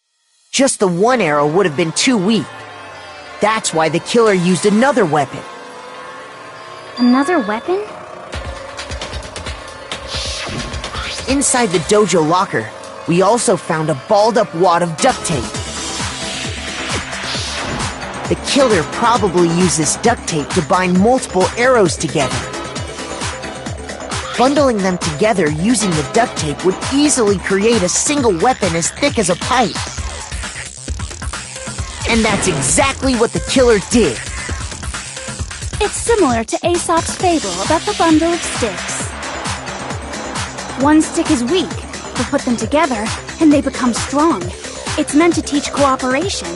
Just the one arrow would have been too weak. That's why the killer used another weapon. Another weapon? Inside the dojo locker, we also found a balled-up wad of duct tape. The killer probably used this duct tape to bind multiple arrows together. Bundling them together using the duct tape would easily create a single weapon as thick as a pipe. And that's exactly what the killer did. It's similar to Aesop's fable about the bundle of sticks. One stick is weak, but put them together, and they become strong. It's meant to teach cooperation.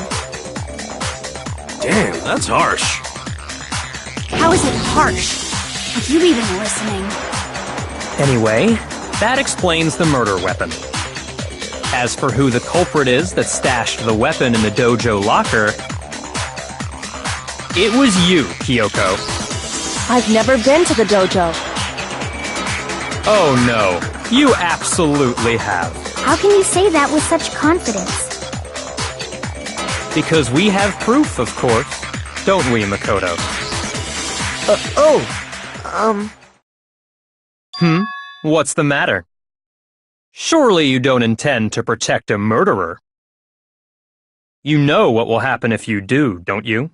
Damn, that's harsh. How is it harsh? Are you even listening? Anyway, that explains the murder weapon. As for who the culprit is that stashed the weapon in the dojo locker, it was you, Kyoko. I've never been to the dojo. Oh no, you absolutely have. How can you say that with such confidence? Because we have proof, of course. Don't we, Makoto? What's the matter? Surely you don't intend to protect a murderer. You know what will happen if you do, don't you?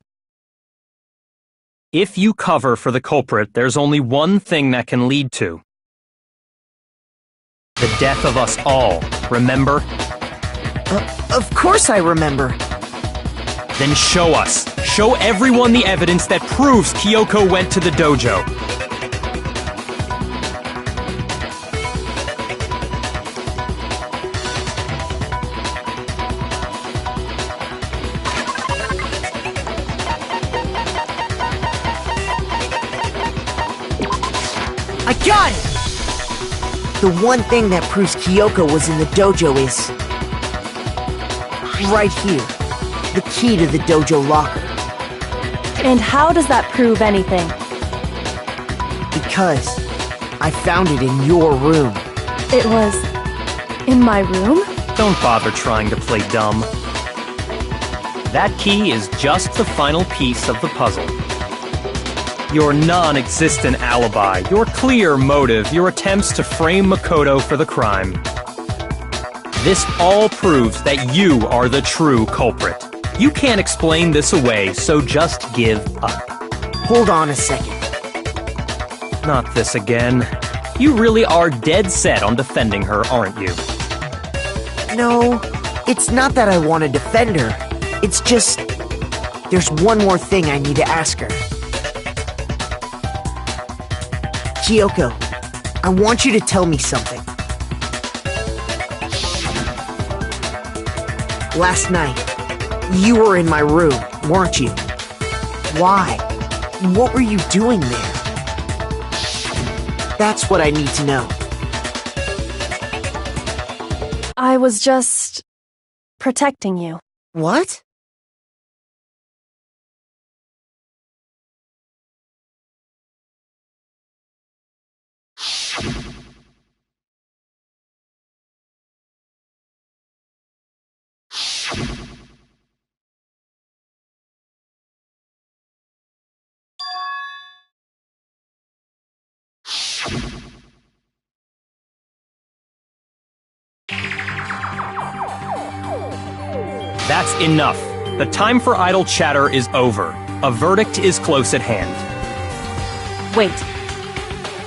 If you cover for the culprit, there's only one thing that can lead to. The death of us all, remember? Of course I remember. Then show us. Show everyone the evidence that proves Kyoko went to the dojo. I got it! The one thing that proves Kyoko was in the dojo is... right here. The key to the dojo locker. And how does that prove anything? Because I found it in your room. It was in my room? Don't bother trying to play dumb. That key is just the final piece of the puzzle. Your non-existent alibi, your clear motive, your attempts to frame Makoto for the crime. This all proves that you are the true culprit. You can't explain this away, so just give up. Hold on a second. Not this again. You really are dead set on defending her, aren't you? No, it's not that I want to defend her. It's just... there's one more thing I need to ask her. Kyoko, I want you to tell me something. Last night, you were in my room, weren't you? Why? What were you doing there? That's what I need to know. I was just protecting you. What? That's enough. The time for idle chatter is over. A verdict is close at hand. Wait.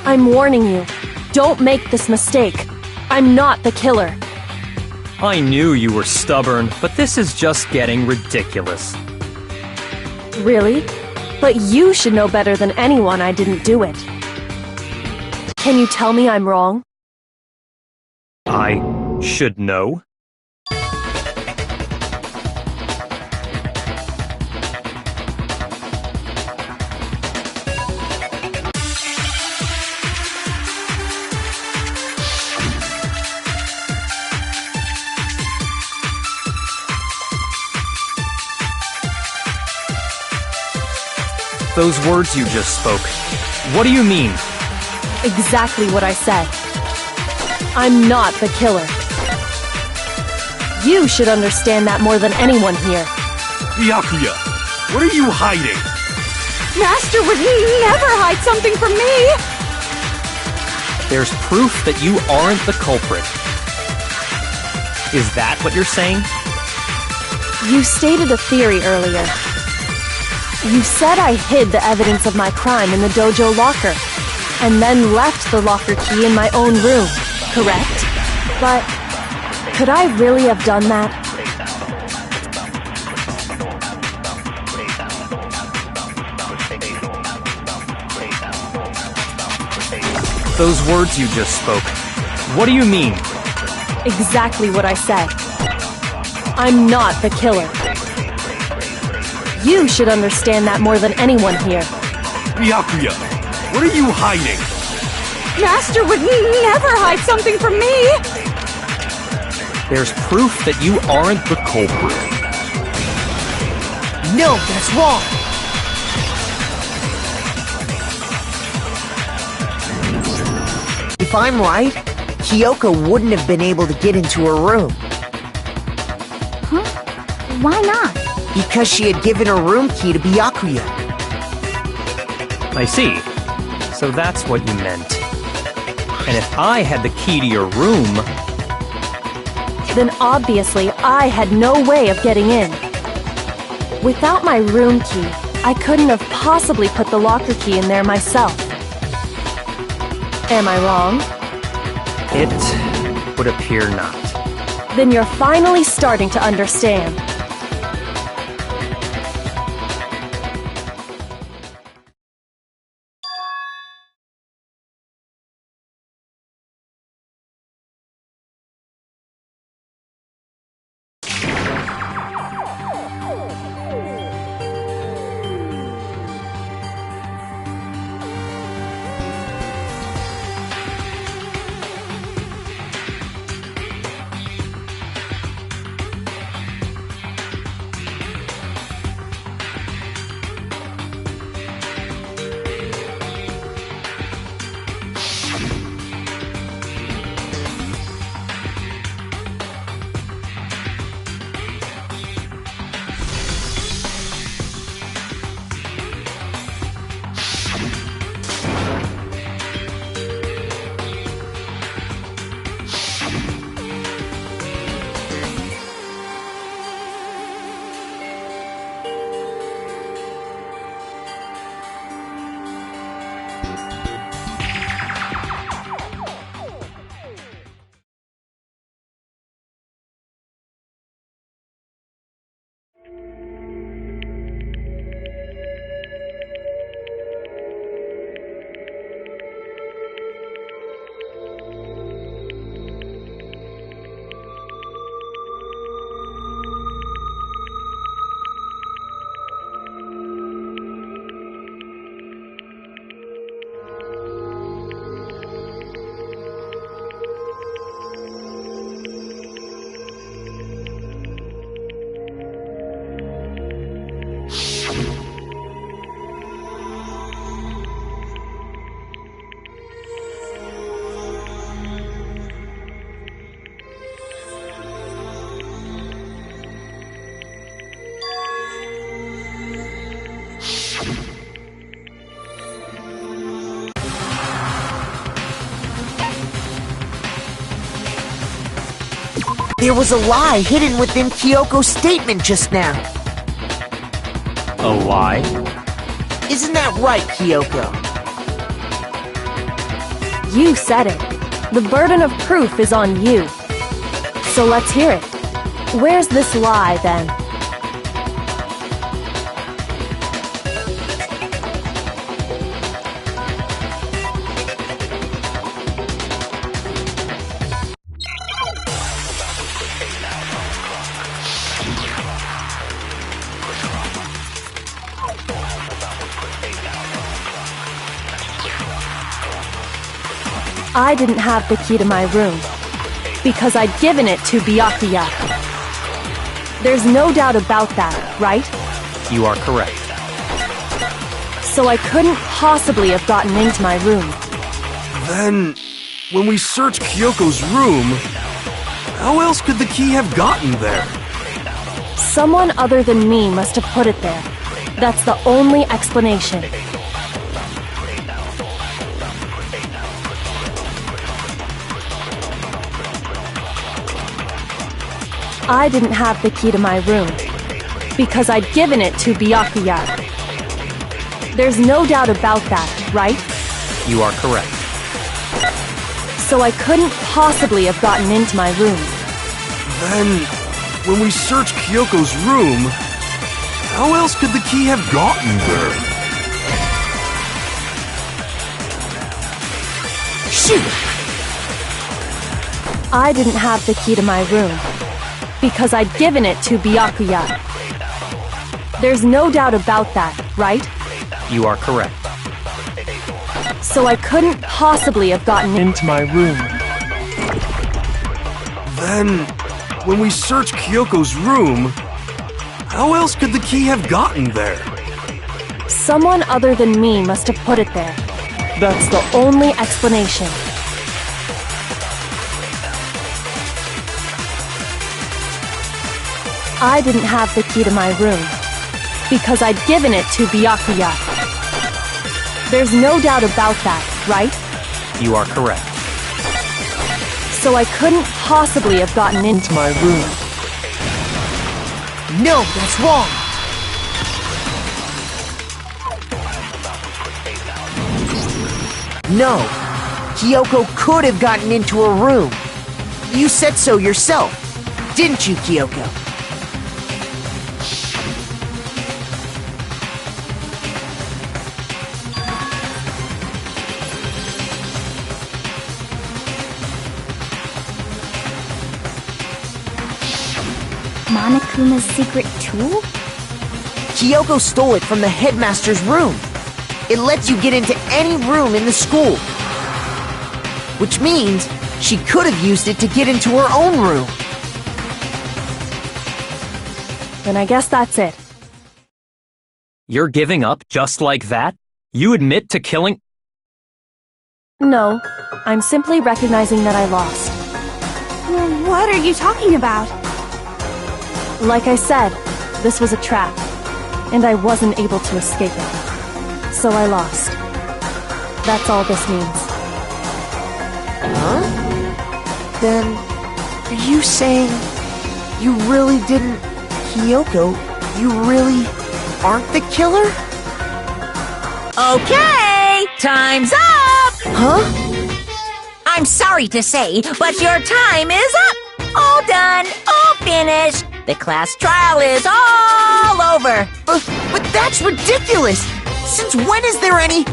I'm warning you. Don't make this mistake. I'm not the killer. I knew you were stubborn, but this is just getting ridiculous. Really? But you should know better than anyone I didn't do it. Can you tell me I'm wrong? I should know? Those words you just spoke, what do you mean? Exactly what I said. I'm not the killer. You should understand that more than anyone here. Byakuya, what are you hiding? Master would never hide something from me! There's proof that you aren't the culprit. Is that what you're saying? You stated a theory earlier. You said I hid the evidence of my crime in the dojo locker, and then left the locker key in my own room, correct? But could I really have done that? Those words you just spoke, what do you mean? Exactly what I said. I'm not the killer. You should understand that more than anyone here. Byakuya, what are you hiding? Master would never hide something from me! There's proof that you aren't the culprit. No, that's wrong! If I'm right, Kyoko wouldn't have been able to get into her room. Huh? Why not? Because she had given her room key to Byakuya. I see. So that's what you meant. And if I had the key to your room... Then obviously I had no way of getting in. Without my room key, I couldn't have possibly put the locker key in there myself. Am I wrong? It would appear not. Then you're finally starting to understand. There was a lie hidden within Kyoko's statement just now. A lie? Isn't that right, Kyoko? You said it. The burden of proof is on you. So let's hear it. Where's this lie, then? I didn't have the key to my room, because I'd given it to Byakuya. There's no doubt about that, right? You are correct. So I couldn't possibly have gotten into my room. Then, when we searched Kyoko's room, how else could the key have gotten there? Someone other than me must have put it there. That's the only explanation. I didn't have the key to my room, because I'd given it to Byakuya. There's no doubt about that, right? You are correct. So I couldn't possibly have gotten into my room. Then, when we searched Kyoko's room, how else could the key have gotten there? Shoot! I didn't have the key to my room, because I'd given it to Byakuya. There's no doubt about that, right? You are correct. So I couldn't possibly have gotten into my room. Then, when we searched Kyoko's room, how else could the key have gotten there? Someone other than me must have put it there. That's the only explanation. I didn't have the key to my room, because I'd given it to Byakuya. There's no doubt about that, right? You are correct. So I couldn't possibly have gotten into my room. No, that's wrong! No, Kyoko could have gotten into her room. You said so yourself, didn't you, Kyoko? Monokuma's secret tool? Kyoko stole it from the headmaster's room. It lets you get into any room in the school. Which means she could have used it to get into her own room. Then I guess that's it. You're giving up just like that? You admit to killing... No, I'm simply recognizing that I lost. What are you talking about? Like I said, this was a trap, and I wasn't able to escape it. So I lost. That's all this means. Huh? Then, are you saying you really didn't... Kyoko, you really aren't the killer? Okay, time's up! Huh? I'm sorry to say, but your time is up! All done, all finished! The class trial is all over! But that's ridiculous! Since when is there any...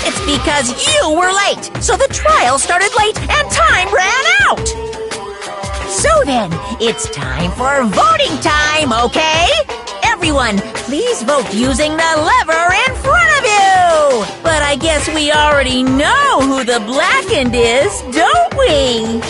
It's because you were late, so the trial started late and time ran out! So then, it's time for voting time, okay? Everyone, please vote using the lever in front of you! But I guess we already know who the blackened is, don't we?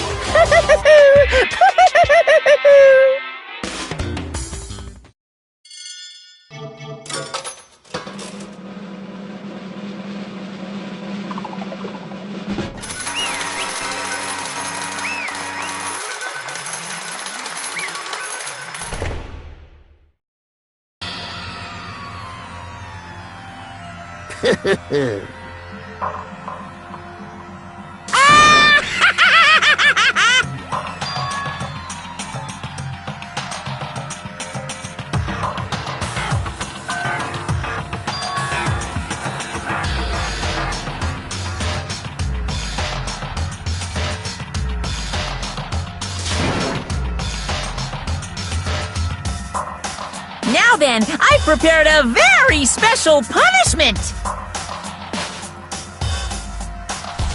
Now then, I've prepared a very special punishment!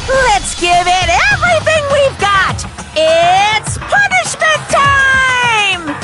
Let's give it everything we've got! It's punishment time!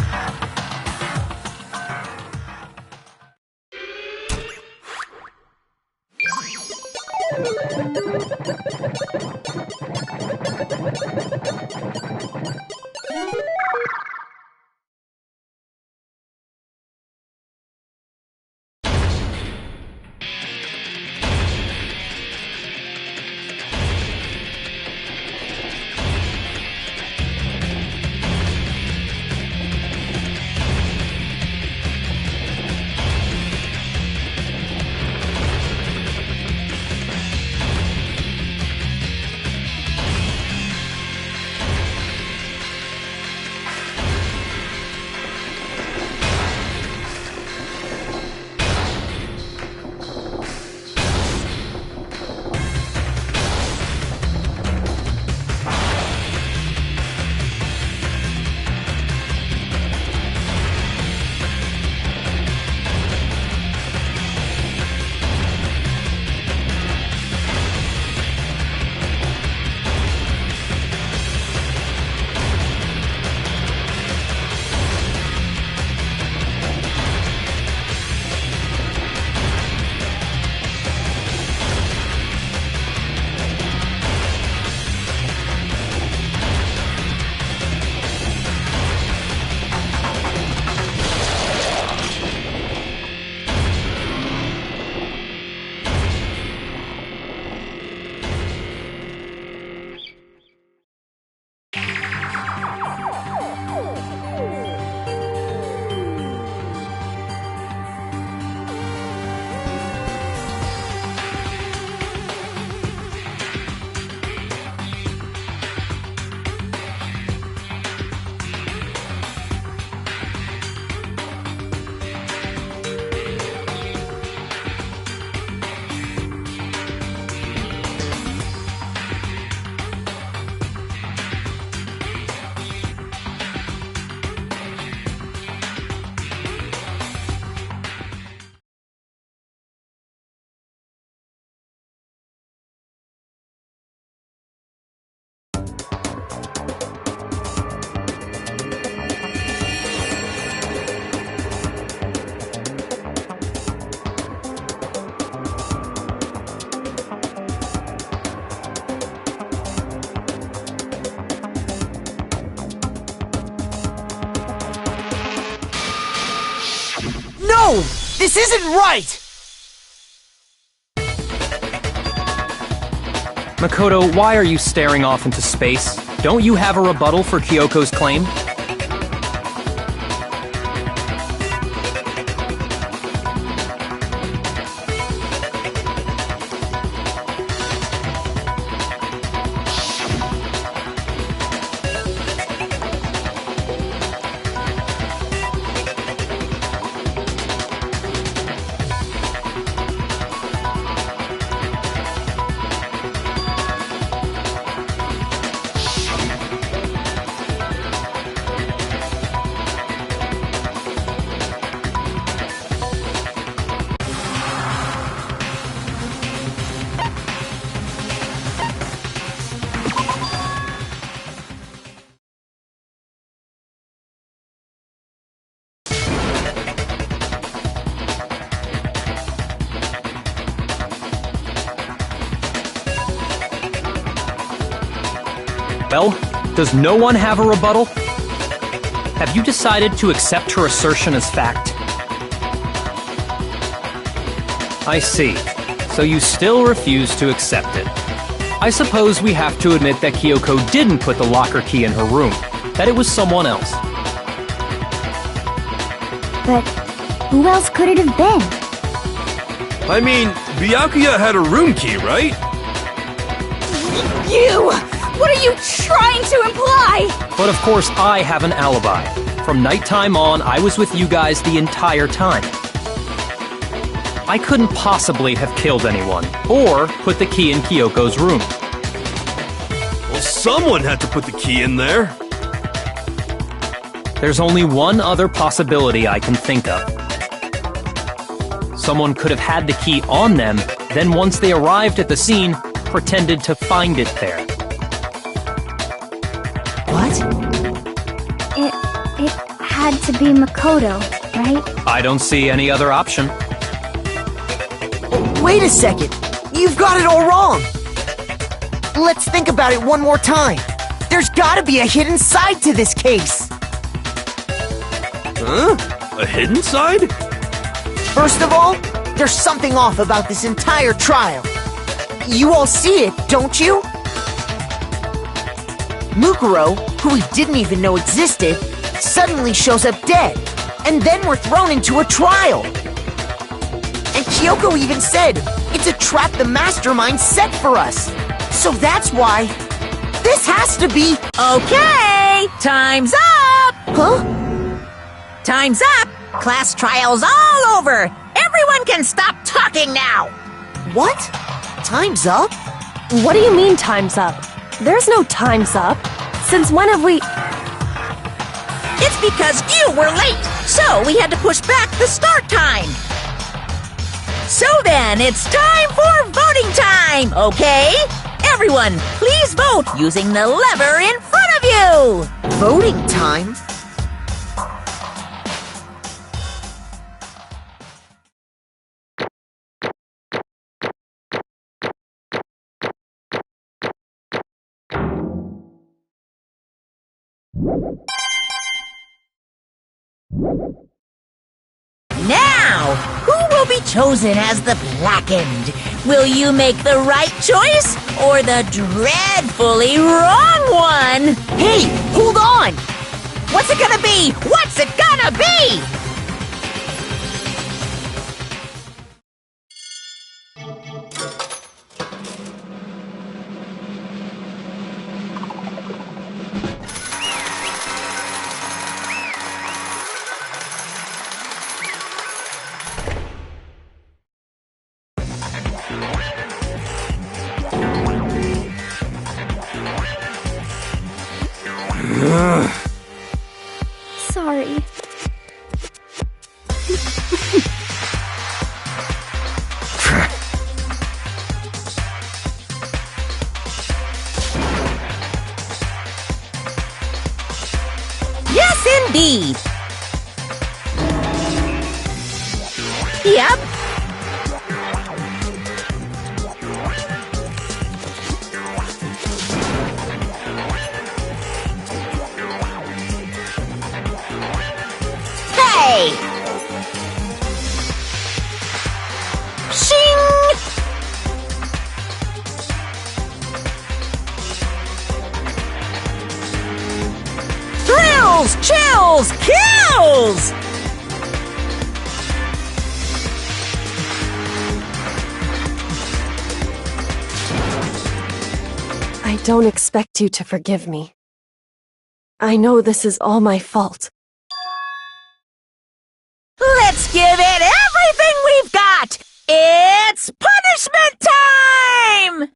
No! This isn't right! Makoto, why are you staring off into space? Don't you have a rebuttal for Kyoko's claim? Well, does no one have a rebuttal? Have you decided to accept her assertion as fact? I see. So you still refuse to accept it. I suppose we have to admit that Kyoko didn't put the locker key in her room, that it was someone else. But who else could it have been? I mean, Byakuya had a room key, right? You! What are you trying to imply? But of course I have an alibi. From nighttime on, I was with you guys the entire time. I couldn't possibly have killed anyone, or put the key in Kyoko's room. Well, someone had to put the key in there. There's only one other possibility I can think of. Someone could have had the key on them, then once they arrived at the scene, pretended to find it there. What? It had to be Makoto, right? I don't see any other option. Wait a second. You've got it all wrong. Let's think about it one more time. There's gotta be a hidden side to this case. Huh? A hidden side? First of all, there's something off about this entire trial. You all see it, don't you? Mukuro, who we didn't even know existed, suddenly shows up dead, and then we're thrown into a trial. And Kyoko even said, it's a trap the mastermind set for us. So that's why this has to be... Okay, time's up! Huh? Time's up! Class trial's all over! Everyone can stop talking now! What? Time's up? What do you mean time's up? There's no time's up. Since when have we... It's because you were late, so we had to push back the start time. So then, it's time for voting time, okay? Everyone, please vote using the lever in front of you! Voting time? Now, who will be chosen as the Blackened? Will you make the right choice or the dreadfully wrong one? Hey, hold on! What's it gonna be? What's it gonna be? Sorry. Yes, indeed. Yep. Hey! Nails! I don't expect you to forgive me. I know this is all my fault. Let's give it everything we've got! It's punishment time!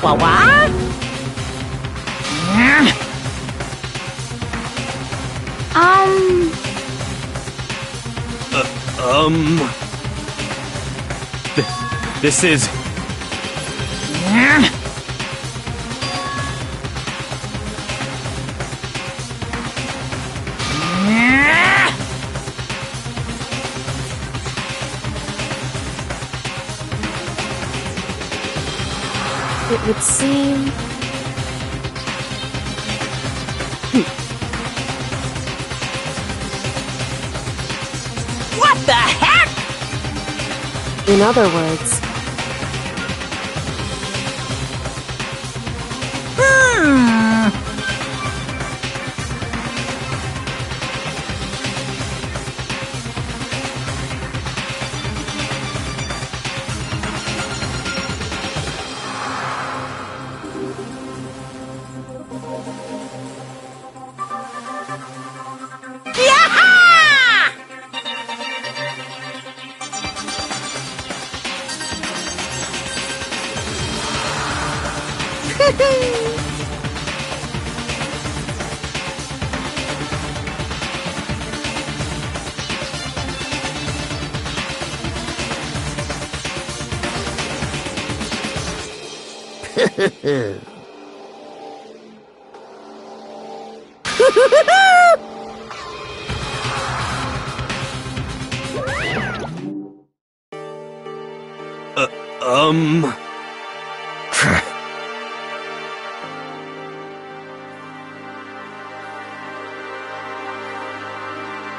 What? This is... It would seem... What the heck? In other words...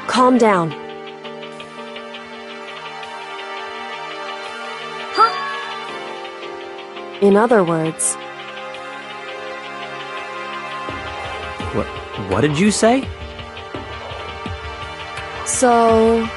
Calm down. Huh? In other words... What did you say? So...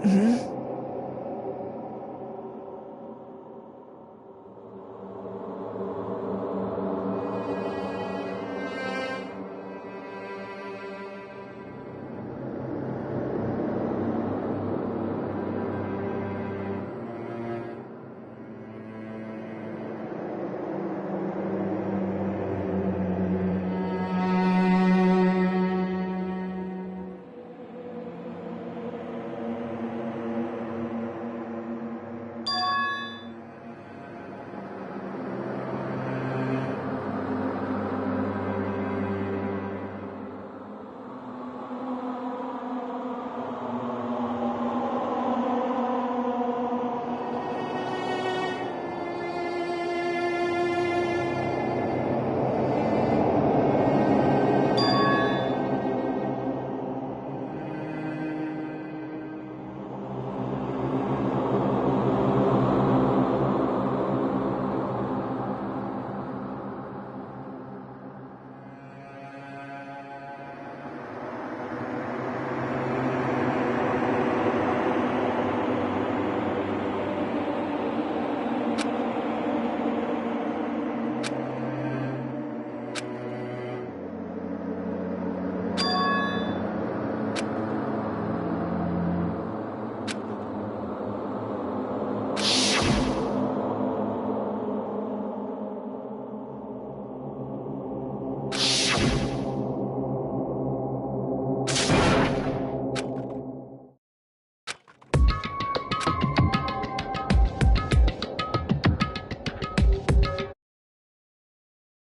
Hmm?